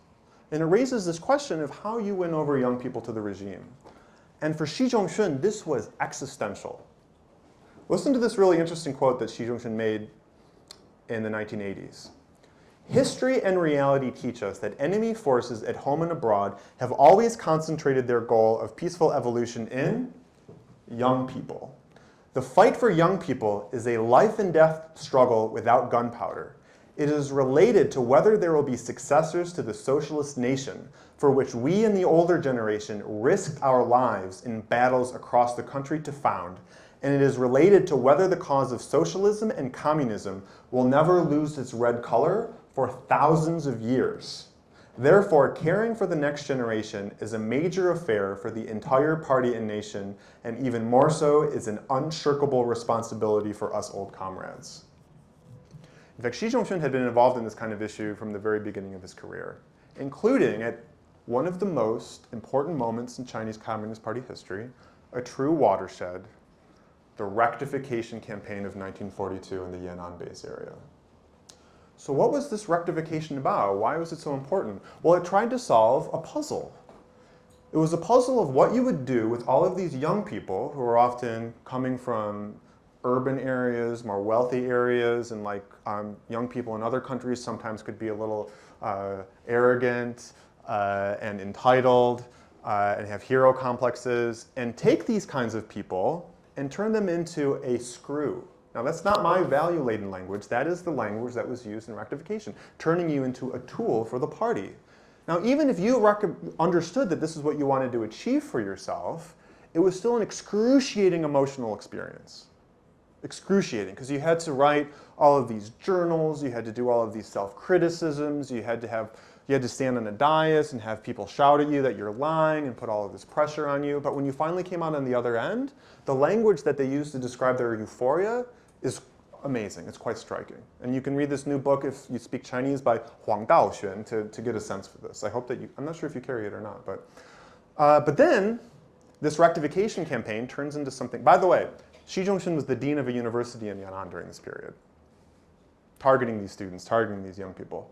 And it raises this question of how you win over young people to the regime. And for Xi Zhongxun, this was existential. Listen to this really interesting quote that Xi Zhongxun made in the 1980s. History and reality teach us that enemy forces at home and abroad have always concentrated their goal of peaceful evolution in young people. The fight for young people is a life and death struggle without gunpowder. It is related to whether there will be successors to the socialist nation for which we in the older generation risked our lives in battles across the country to found, and it is related to whether the cause of socialism and communism will never lose its red color for thousands of years. Therefore, caring for the next generation is a major affair for the entire party and nation, and even more so is an unshirkable responsibility for us old comrades. In fact, Xi Zhongxun had been involved in this kind of issue from the very beginning of his career, including at one of the most important moments in Chinese Communist Party history, a true watershed, the rectification campaign of 1942 in the Yan'an base area. So what was this rectification about? Why was it so important? Well, it tried to solve a puzzle. It was a puzzle of what you would do with all of these young people who are often coming from urban areas, more wealthy areas, and like young people in other countries sometimes could be a little arrogant and entitled and have hero complexes, and take these kinds of people and turn them into a screw. Now that's not my value-laden language, that is the language that was used in rectification, turning you into a tool for the party. Now even if you understood that this is what you wanted to achieve for yourself, it was still an excruciating emotional experience. Excruciating, because you had to write all of these journals, you had to do all of these self-criticisms, you had to stand on a dais and have people shout at you that you're lying and put all of this pressure on you. But when you finally came out on the other end, the language that they used to describe their euphoria is amazing. It's quite striking. And you can read this new book if you speak Chinese by Huang Daoxuan to get a sense for this. I hope that I'm not sure if you carry it or not. But then this rectification campaign turns into something. By the way, Xi Zhongxun was the dean of a university in Yan'an during this period, targeting these students, targeting these young people.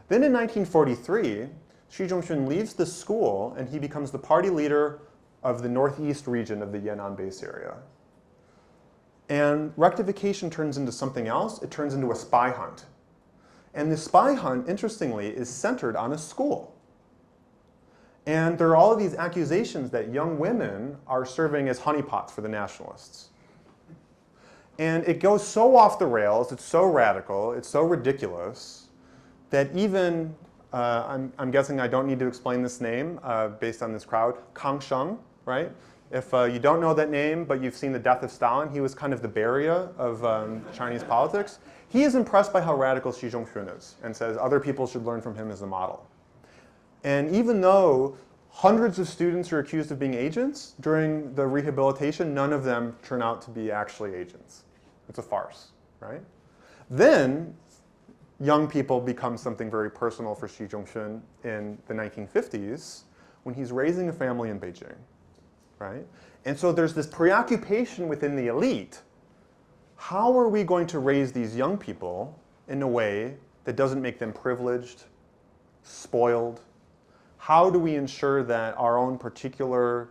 Then in 1943, Xi Zhongxun leaves the school and he becomes the party leader of the northeast region of the Yan'an base area. And rectification turns into something else. It turns into a spy hunt. And the spy hunt, interestingly, is centered on a school. And there are all of these accusations that young women are serving as honeypots for the nationalists. And it goes so off the rails, it's so radical, it's so ridiculous, that even, I'm guessing I don't need to explain this name based on this crowd, Kang Sheng, right? If you don't know that name, but you've seen The Death of Stalin, he was kind of the Beria of Chinese politics. He is impressed by how radical Xi Zhongxun is and says other people should learn from him as a model. And even though hundreds of students are accused of being agents during the rehabilitation, none of them turn out to be actually agents. It's a farce, right? Then young people become something very personal for Xi Zhongxun in the 1950s when he's raising a family in Beijing, right? And so there's this preoccupation within the elite. How are we going to raise these young people in a way that doesn't make them privileged, spoiled? How do we ensure that our own particular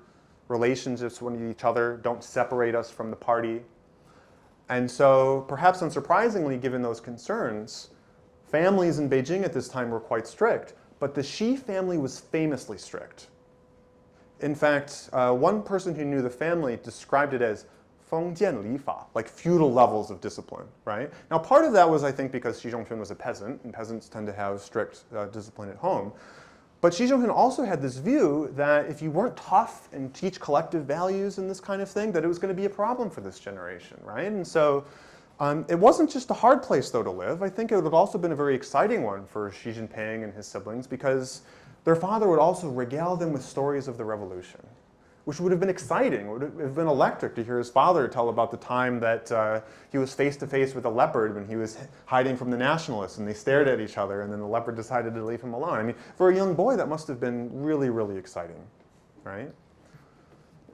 relationships with each other don't separate us from the party? And so, perhaps unsurprisingly, given those concerns, families in Beijing at this time were quite strict, but the Xi family was famously strict. In fact, one person who knew the family described it as 封建礼法, like feudal levels of discipline, right? Now, part of that was, I think, because Xi Zhongxun was a peasant, and peasants tend to have strict discipline at home. But Xi Jinping also had this view that if you weren't tough and teach collective values and this kind of thing, that it was going to be a problem for this generation, right? And so it wasn't just a hard place, though, to live. I think it would have also been a very exciting one for Xi Jinping and his siblings because their father would also regale them with stories of the revolution, which would have been exciting. It would have been electric to hear his father tell about the time that he was face-to-face with a leopard when he was hiding from the nationalists, and they stared at each other, and then the leopard decided to leave him alone. I mean, for a young boy, that must have been really, really exciting, right?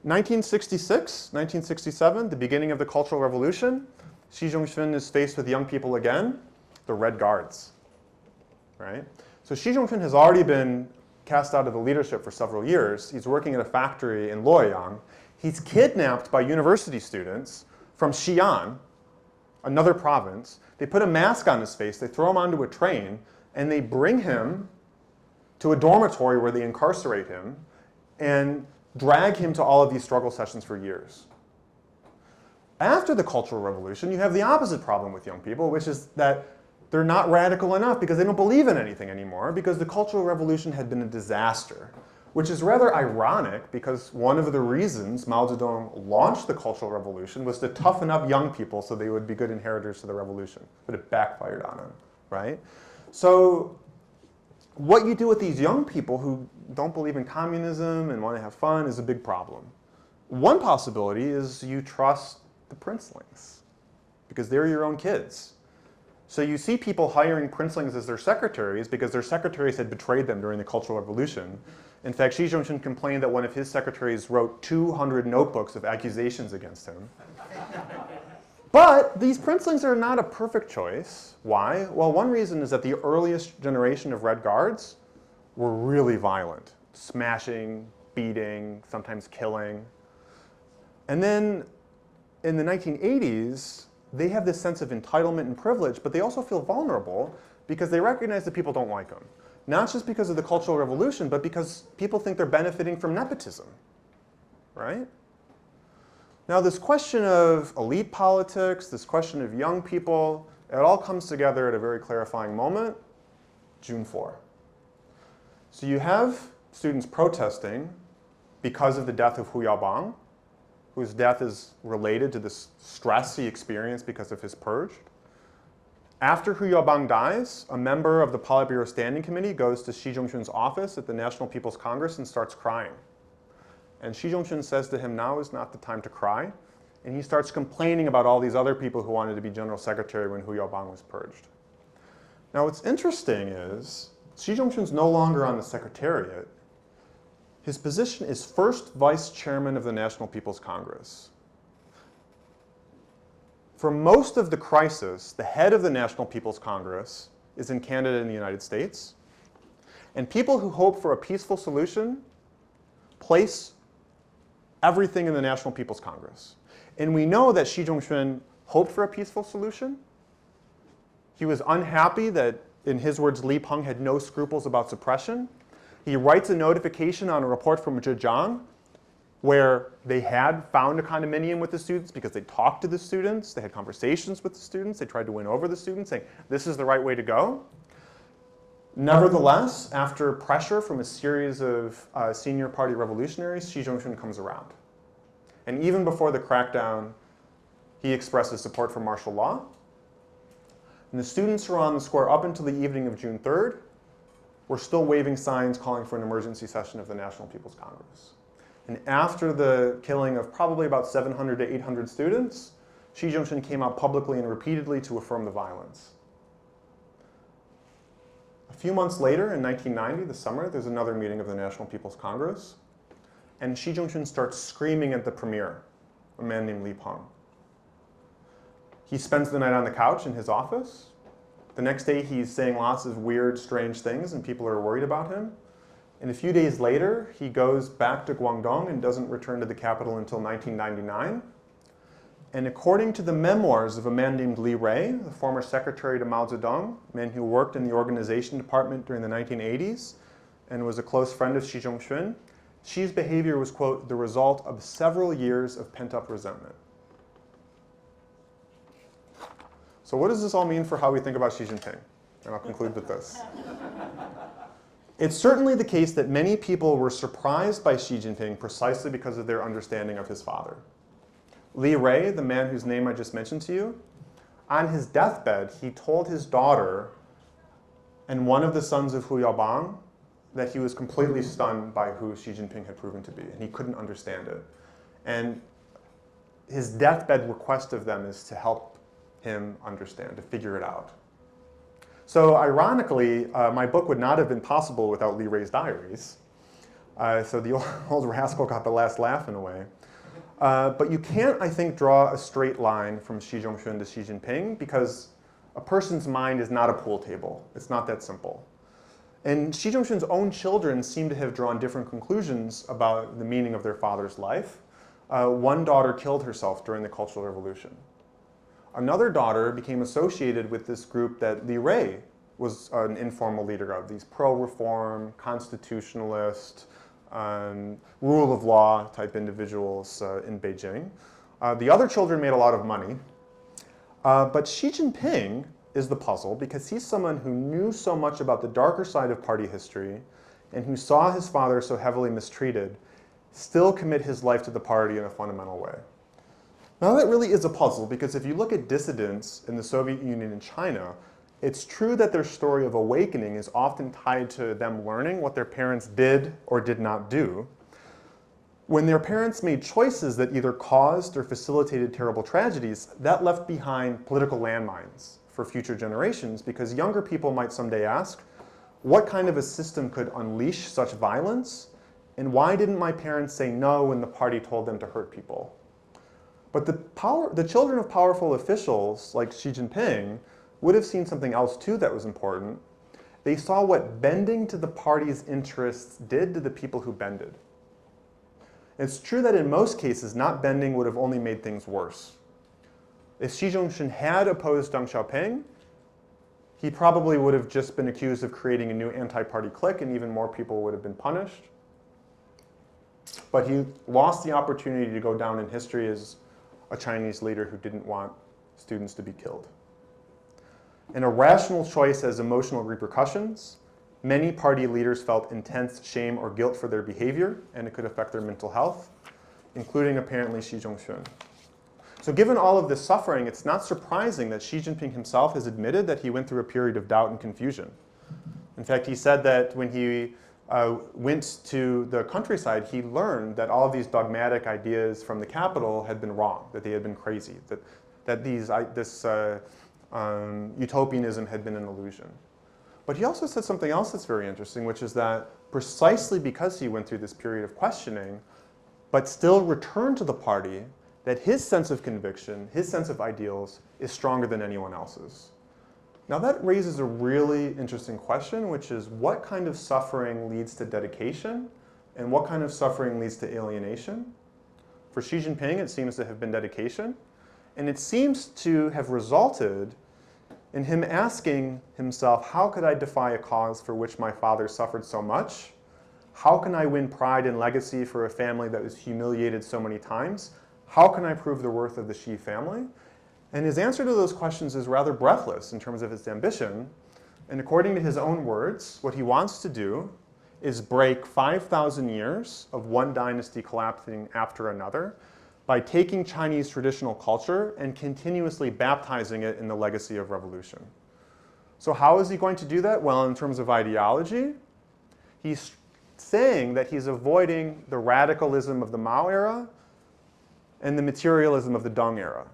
1966, 1967, the beginning of the Cultural Revolution, Xi Zhongxun is faced with young people again, the Red Guards, right? So Xi Zhongxun has already been cast out of the leadership for several years. He's working at a factory in Luoyang. He's kidnapped by university students from Xi'an, another province. They put a mask on his face, they throw him onto a train, and they bring him to a dormitory where they incarcerate him and drag him to all of these struggle sessions for years. After the Cultural Revolution, you have the opposite problem with young people, which is that they're not radical enough because they don't believe in anything anymore because the Cultural Revolution had been a disaster, which is rather ironic because one of the reasons Mao Zedong launched the Cultural Revolution was to toughen up young people so they would be good inheritors to the revolution, but it backfired on him, right? So what you do with these young people who don't believe in communism and want to have fun is a big problem. One possibility is you trust the princelings because they're your own kids. So you see people hiring princelings as their secretaries because their secretaries had betrayed them during the Cultural Revolution. In fact, Xi Zhongxun complained that one of his secretaries wrote 200 notebooks of accusations against him. But these princelings are not a perfect choice. Why? Well, one reason is that the earliest generation of Red Guards were really violent, smashing, beating, sometimes killing. And then in the 1980s, they have this sense of entitlement and privilege, but they also feel vulnerable because they recognize that people don't like them. Not just because of the Cultural Revolution, but because people think they're benefiting from nepotism, right? Now this question of elite politics, this question of young people, it all comes together at a very clarifying moment, June 4. So you have students protesting because of the death of Hu Yaobang, whose death is related to this stress he experienced because of his purge. After Hu Yaobang dies, a member of the Politburo Standing Committee goes to Xi Zhongxun's office at the National People's Congress and starts crying. And Xi Zhongxun says to him, now is not the time to cry. And he starts complaining about all these other people who wanted to be general secretary when Hu Yaobang was purged. Now what's interesting is Xi Zhongxun's no longer on the secretariat. His position is first vice chairman of the National People's Congress. For most of the crisis, the head of the National People's Congress is in Canada and the United States. And people who hope for a peaceful solution place everything in the National People's Congress. And we know that Xi Zhongxun hoped for a peaceful solution. He was unhappy that, in his words, Li Peng had no scruples about suppression. He writes a notification on a report from Zhejiang where they had found a condominium with the students because they talked to the students, they had conversations with the students, they tried to win over the students, saying this is the right way to go. Nevertheless, after pressure from a series of senior party revolutionaries, Xi Zhongxun comes around. And even before the crackdown, he expresses support for martial law. And the students who are on the square up until the evening of June 3rd were still waving signs calling for an emergency session of the National People's Congress. And after the killing of probably about 700 to 800 students, Xi Zhongxun came out publicly and repeatedly to affirm the violence. A few months later, in 1990, the summer, there's another meeting of the National People's Congress. And Xi Zhongxun starts screaming at the premier, a man named Li Peng. He spends the night on the couch in his office. The next day, he's saying lots of weird, strange things, and people are worried about him. And a few days later, he goes back to Guangdong and doesn't return to the capital until 1999. And according to the memoirs of a man named Li Rui, the former secretary to Mao Zedong, a man who worked in the organization department during the 1980s and was a close friend of Xi Zhongxun, Xi's behavior was, quote, the result of several years of pent-up resentment. So what does this all mean for how we think about Xi Jinping? And I'll conclude with this. It's certainly the case that many people were surprised by Xi Jinping precisely because of their understanding of his father. Li Rui, the man whose name I just mentioned to you, on his deathbed, he told his daughter and one of the sons of Hu Yaobang that he was completely stunned by who Xi Jinping had proven to be, and he couldn't understand it. And his deathbed request of them is to help him understand, to figure it out. So ironically, my book would not have been possible without Li Rui's diaries. So the old rascal got the last laugh in a way. But you can't, I think, draw a straight line from Xi Zhongxun to Xi Jinping because a person's mind is not a pool table. It's not that simple. And Xi Zhongxun's own children seem to have drawn different conclusions about the meaning of their father's life. One daughter killed herself during the Cultural Revolution. Another daughter became associated with this group that Li Rui was an informal leader of, these pro-reform, constitutionalist, rule of law type individuals in Beijing. The other children made a lot of money. But Xi Jinping is the puzzle because he's someone who knew so much about the darker side of party history and who saw his father so heavily mistreated still commit his life to the party in a fundamental way. Now that really is a puzzle because if you look at dissidents in the Soviet Union and China, it's true that their story of awakening is often tied to them learning what their parents did or did not do. When their parents made choices that either caused or facilitated terrible tragedies, that left behind political landmines for future generations because younger people might someday ask, what kind of a system could unleash such violence? And why didn't my parents say no when the party told them to hurt people? But the children of powerful officials like Xi Jinping would have seen something else too that was important. They saw what bending to the party's interests did to the people who bended. It's true that in most cases, not bending would have only made things worse. If Xi Zhongxun had opposed Deng Xiaoping, he probably would have just been accused of creating a new anti-party clique, and even more people would have been punished. But he lost the opportunity to go down in history as a Chinese leader who didn't want students to be killed. An irrational choice has emotional repercussions. Many party leaders felt intense shame or guilt for their behavior, and it could affect their mental health, including apparently Xi Zhongxun. So given all of this suffering, it's not surprising that Xi Jinping himself has admitted that he went through a period of doubt and confusion. In fact, he said that when he went to the countryside, he learned that all of these dogmatic ideas from the capital had been wrong, that they had been crazy, that this utopianism had been an illusion. But he also said something else that's very interesting, which is that precisely because he went through this period of questioning, but still returned to the party, that his sense of conviction, his sense of ideals, is stronger than anyone else's. Now that raises a really interesting question, which is what kind of suffering leads to dedication, and what kind of suffering leads to alienation? For Xi Jinping, it seems to have been dedication, and it seems to have resulted in him asking himself, how could I defy a cause for which my father suffered so much? How can I win pride and legacy for a family that was humiliated so many times? How can I prove the worth of the Xi family? And his answer to those questions is rather breathless in terms of his ambition. And according to his own words, what he wants to do is break 5,000 years of one dynasty collapsing after another by taking Chinese traditional culture and continuously baptizing it in the legacy of revolution. So how is he going to do that? Well, in terms of ideology, he's saying that he's avoiding the radicalism of the Mao era and the materialism of the Deng era.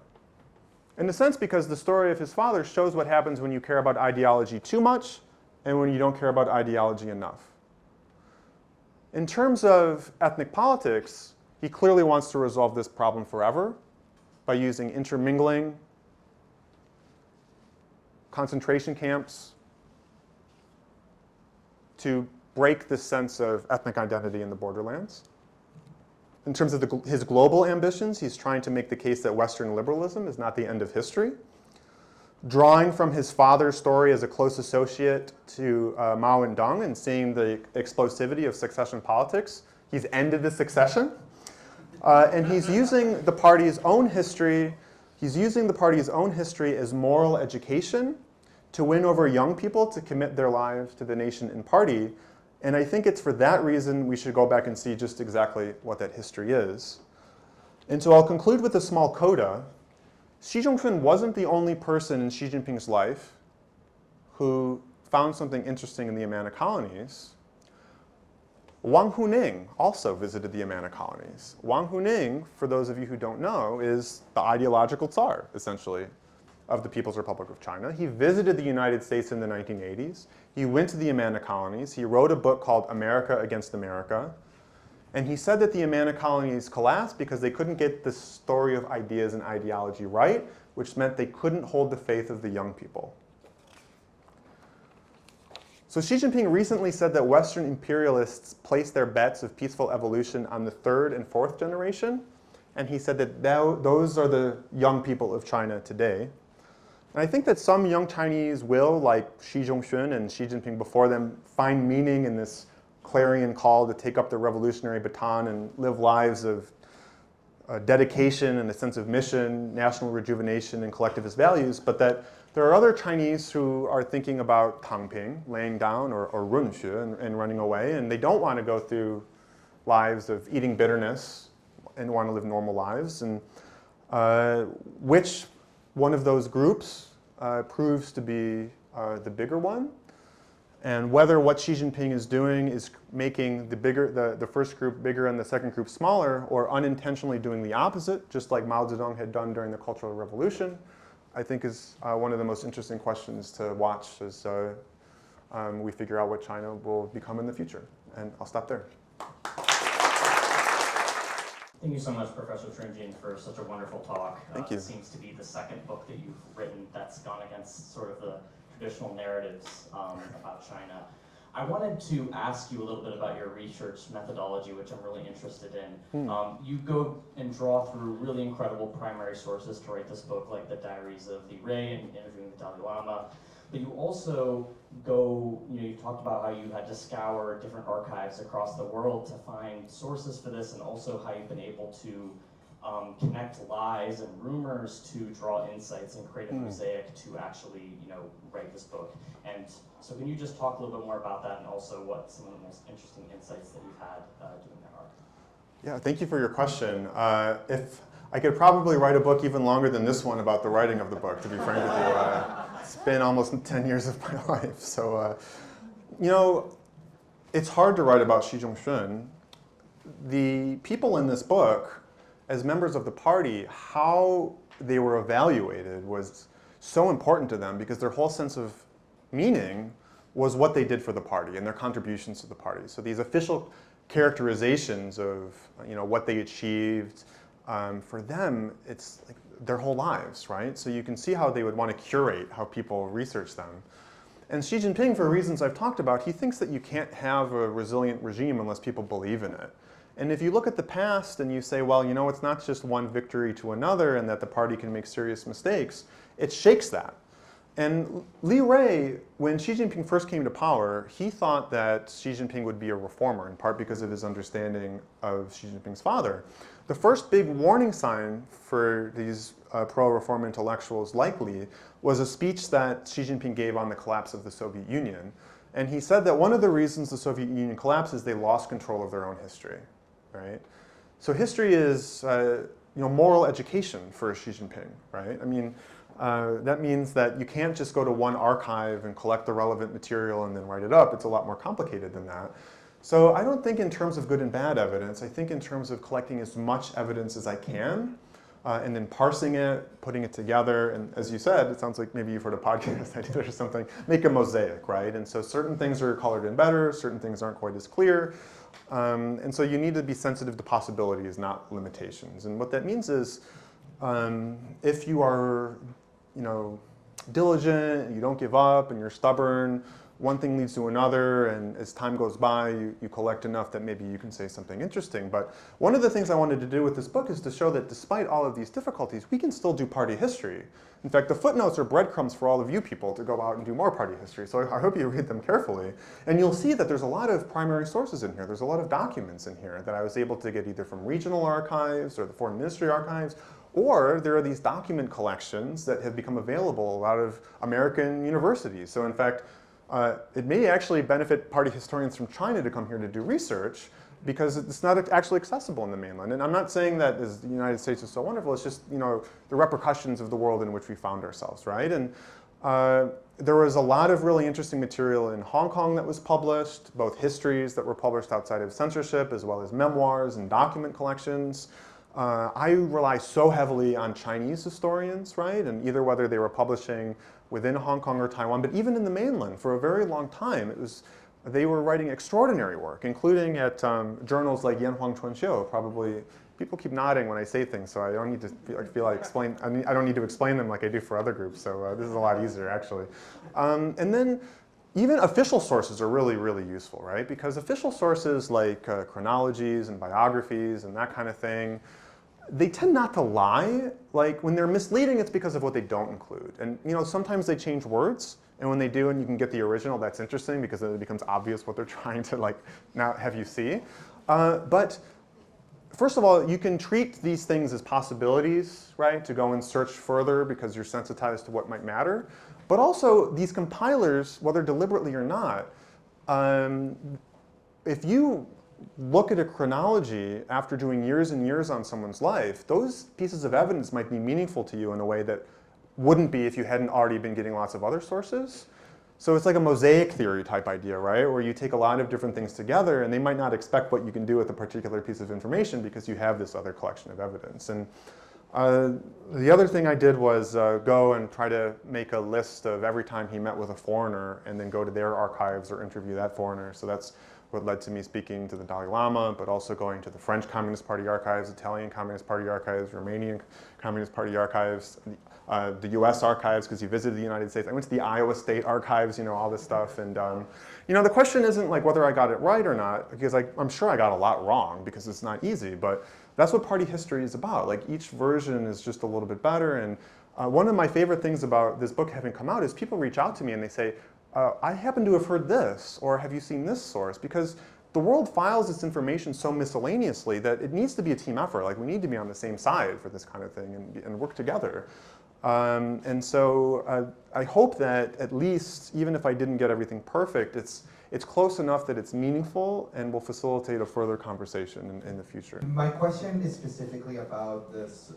In a sense, because the story of his father shows what happens when you care about ideology too much and when you don't care about ideology enough. In terms of ethnic politics, he clearly wants to resolve this problem forever by using intermingling, concentration camps to break this sense of ethnic identity in the borderlands. In terms of his global ambitions, he's trying to make the case that Western liberalism is not the end of history. Drawing from his father's story as a close associate to Mao and Deng and seeing the explosivity of succession politics, he's ended the succession. And he's using the party's own history, as moral education to win over young people to commit their lives to the nation and party. And I think it's for that reason we should go back and see just exactly what that history is. And so I'll conclude with a small coda. Xi Zhongxun wasn't the only person in Xi Jinping's life who found something interesting in the Amana colonies. Wang Huning also visited the Amana colonies. Wang Huning, for those of you who don't know, is the ideological tsar, essentially, of the People's Republic of China. He visited the United States in the 1980s. He went to the Amana colonies. He wrote a book called America Against America. And he said that the Amana colonies collapsed because they couldn't get the story of ideas and ideology right, which meant they couldn't hold the faith of the young people. So Xi Jinping recently said that Western imperialists place their bets of peaceful evolution on the third and fourth generation. And he said that those are the young people of China today. And I think that some young Chinese will, like Xi Zhongxun and Xi Jinping before them, find meaning in this clarion call to take up the revolutionary baton and live lives of dedication and a sense of mission, national rejuvenation, and collectivist values, but that there are other Chinese who are thinking about tangping, laying down, or runxue, and running away, and they don't want to go through lives of eating bitterness and want to live normal lives. And which one of those groups proves to be the bigger one, and whether what Xi Jinping is doing is making the first group bigger and the second group smaller, or unintentionally doing the opposite, just like Mao Zedong had done during the Cultural Revolution, I think is one of the most interesting questions to watch as we figure out what China will become in the future. And I'll stop there. Thank you so much, Professor Torigian, for such a wonderful talk. Thank you. It seems to be the second book that you've written that's gone against sort of the traditional narratives about China. I wanted to ask you a little bit about your research methodology, which I'm really interested in. You go and draw through really incredible primary sources to write this book, like the Diaries of Li Rui and interviewing the Dalai Lama. But you also go, you talked about how you had to scour different archives across the world to find sources for this, and also how you've been able to connect lies and rumors to draw insights and create a mosaic to actually, write this book. And so can you just talk a little bit more about that, and also what some of the most interesting insights that you've had doing that arc? Yeah, thank you for your question. If I could probably write a book even longer than this one about the writing of the book, to be frank with you. It's been almost 10 years of my life. So, it's hard to write about Xi Zhongxun. The people in this book, as members of the party, how they were evaluated was so important to them because their whole sense of meaning was what they did for the party and their contributions to the party. So these official characterizations of what they achieved, for them, it's like their whole lives, right? So you can see how they would want to curate how people research them. And Xi Jinping, for reasons I've talked about, he thinks that you can't have a resilient regime unless people believe in it. And if you look at the past and you say, well, it's not just one victory to another and that the party can make serious mistakes, it shakes that. And Li Rui, when Xi Jinping first came to power, he thought that Xi Jinping would be a reformer, in part because of his understanding of Xi Jinping's father. The first big warning sign for these pro-reform intellectuals like Li was a speech that Xi Jinping gave on the collapse of the Soviet Union. And he said that one of the reasons the Soviet Union collapsed is they lost control of their own history, right? So history is moral education for Xi Jinping, right? I mean, that means that you can't just go to one archive and collect the relevant material and then write it up. It's a lot more complicated than that. So I don't think in terms of good and bad evidence. I think in terms of collecting as much evidence as I can and then parsing it, putting it together. And as you said, it sounds like maybe you've heard a podcast I did or something, make a mosaic, right? And so certain things are colored in better, certain things aren't quite as clear. And so you need to be sensitive to possibilities, not limitations. And what that means is if you are diligent, you don't give up, and you're stubborn, one thing leads to another, and as time goes by, you collect enough that maybe you can say something interesting. But one of the things I wanted to do with this book is to show that despite all of these difficulties, we can still do party history. In fact, the footnotes are breadcrumbs for all of you people to go out and do more party history. So I hope you read them carefully. And you'll see that there's a lot of primary sources in here. There's a lot of documents in here that I was able to get either from regional archives or the Foreign Ministry archives, or there are these document collections that have become available out of American universities. So in fact, it may actually benefit party historians from China to come here to do research because it's not actually accessible in the mainland. And I'm not saying that as the United States is so wonderful, it's just the repercussions of the world in which we found ourselves, right? And there was a lot of really interesting material in Hong Kong that was published, both histories that were published outside of censorship, as well as memoirs and document collections. I rely so heavily on Chinese historians, right? And either whether they were publishing within Hong Kong or Taiwan, but even in the mainland for a very long time, they were writing extraordinary work, including at journals like Yanhuang Chuanxiu. Probably people keep nodding when I say things, so I don't need to feel like explain. I don't need to explain them like I do for other groups. So this is a lot easier actually. And then even official sources are really, really useful, right? Because official sources like chronologies and biographies and that kind of thing, they tend not to lie. Like when they're misleading, it's because of what they don't include. And sometimes they change words, and when they do and you can get the original, that's interesting because then it becomes obvious what they're trying to now have you see. But first of all, you can treat these things as possibilities, right? To go and search further because you're sensitized to what might matter. But also these compilers, whether deliberately or not, if you look at a chronology after doing years and years on someone's life, those pieces of evidence might be meaningful to you in a way that wouldn't be if you hadn't already been getting lots of other sources. So it's like a mosaic theory type idea, right? Where you take a lot of different things together and they might not expect what you can do with a particular piece of information because you have this other collection of evidence. And the other thing I did was go and try to make a list of every time he met with a foreigner and then go to their archives or interview that foreigner. So that's what led to me speaking to the Dalai Lama, but also going to the French Communist Party archives, Italian Communist Party archives, Romanian Communist Party archives, the US archives, because he visited the United States. I went to the Iowa State archives, all this stuff. And the question isn't like whether I got it right or not, because I'm sure I got a lot wrong, because it's not easy. But that's what party history is about. Like, each version is just a little bit better. And one of my favorite things about this book having come out is people reach out to me and they say, I happen to have heard this, or have you seen this source? Because the world files its information so miscellaneously that it needs to be a team effort. Like, we need to be on the same side for this kind of thing and work together. And so I hope that at least, even if I didn't get everything perfect, it's close enough that it's meaningful and will facilitate a further conversation in the future. My question is specifically about this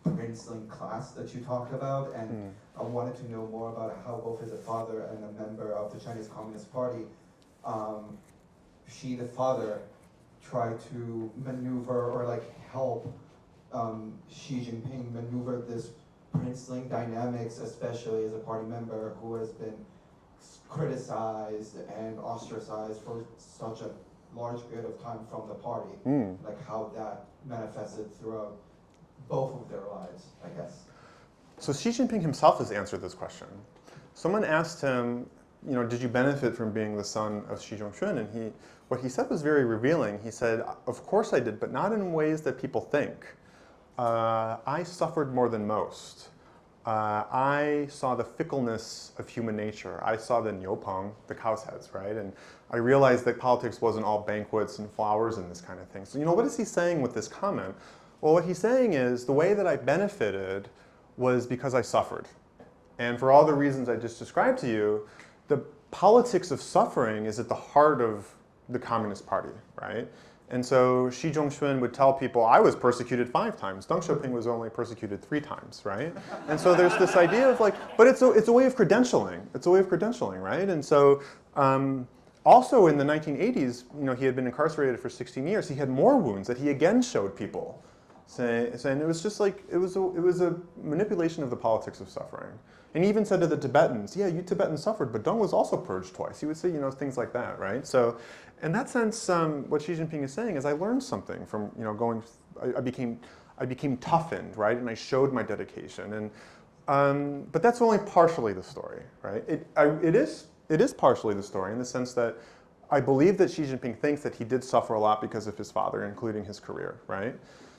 princeling class that you talked about, and I wanted to know more about how both as a father and a member of the Chinese Communist Party, Xi the father tried to maneuver or like help Xi Jinping maneuver this princeling dynamics, especially as a party member who has been criticized and ostracized for such a large period of time from the party, like how that manifested throughout both of their lives, I guess. So Xi Jinping himself has answered this question. Someone asked him, did you benefit from being the son of Xi Zhongxun? And what he said was very revealing. He said, of course I did, but not in ways that people think. I suffered more than most. I saw the fickleness of human nature. I saw the niupeng, the cow's heads, right? And I realized that politics wasn't all banquets and flowers and this kind of thing. So, what is he saying with this comment? Well, what he's saying is the way that I benefited was because I suffered. And for all the reasons I just described to you, the politics of suffering is at the heart of the Communist Party, right? And so Xi Zhongxun would tell people, I was persecuted 5 times. Deng Xiaoping was only persecuted 3 times, right? And so there's this idea of like, but it's a way of credentialing. It's a way of credentialing, right? And so also in the 1980s, he had been incarcerated for 16 years. He had more wounds that he again showed people, saying it was just like, it was a manipulation of the politics of suffering. And he even said to the Tibetans, yeah, you Tibetans suffered, but Deng was also purged twice. He would say, things like that, right? So, in that sense, what Xi Jinping is saying is I learned something from, going, I became toughened, right? And I showed my dedication. And, but that's only partially the story, right? It is partially the story in the sense that I believe that Xi Jinping thinks that he did suffer a lot because of his father, including his career, right?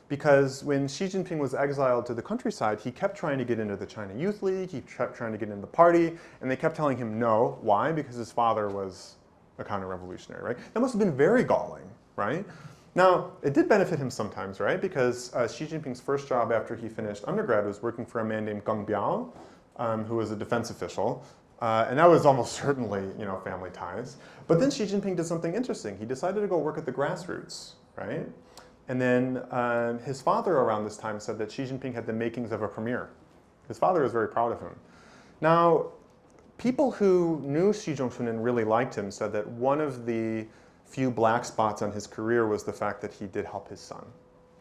Because when Xi Jinping was exiled to the countryside, he kept trying to get into the China Youth League, he kept trying to get into the party, and they kept telling him no. Why? Because his father was a counter-revolutionary, right? That must have been very galling, right? Now, it did benefit him sometimes, right? Because Xi Jinping's first job after he finished undergrad was working for a man named Geng Biao, who was a defense official. And that was almost certainly, family ties. But then Xi Jinping did something interesting. He decided to go work at the grassroots, right? And then his father around this time said that Xi Jinping had the makings of a premier. His father was very proud of him. Now, people who knew Xi Zhongxun and really liked him said that one of the few black spots on his career was the fact that he did help his son,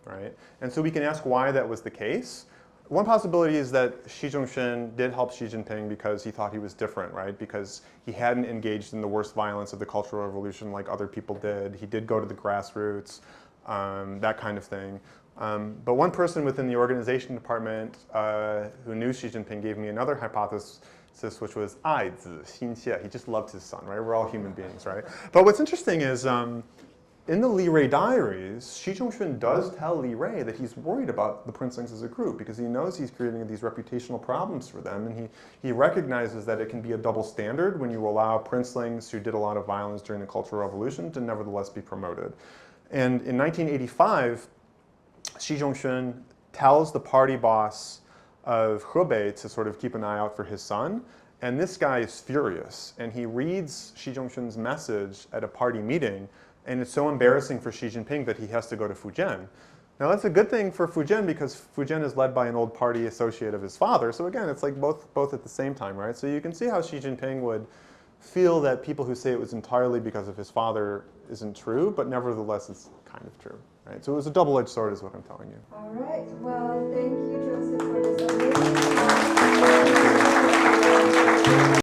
right? And so we can ask why that was the case. One possibility is that Xi Zhongxun did help Xi Jinping because he thought he was different, right? Because he hadn't engaged in the worst violence of the Cultural Revolution like other people did. He did go to the grassroots. That kind of thing. But one person within the organization department who knew Xi Jinping gave me another hypothesis, which was 爱子心切. He just loved his son, right? We're all human beings, right? But what's interesting is in the Li Rui diaries, Xi Zhongxun does tell Li Rui that he's worried about the princelings as a group because he knows he's creating these reputational problems for them, and he recognizes that it can be a double standard when you allow princelings who did a lot of violence during the Cultural Revolution to nevertheless be promoted. And in 1985, Xi Zhongxun tells the party boss of Hubei to sort of keep an eye out for his son. And this guy is furious. And he reads Xi Zhongxun's message at a party meeting. And it's so embarrassing for Xi Jinping that he has to go to Fujian. Now that's a good thing for Fujian because Fujian is led by an old party associate of his father. So again, it's like both at the same time, right? So you can see how Xi Jinping would feel that people who say it was entirely because of his father isn't true, but nevertheless it's kind of true, right? So it was a double-edged sword is what I'm telling you. All right, well, thank you, Joseph, for this amazing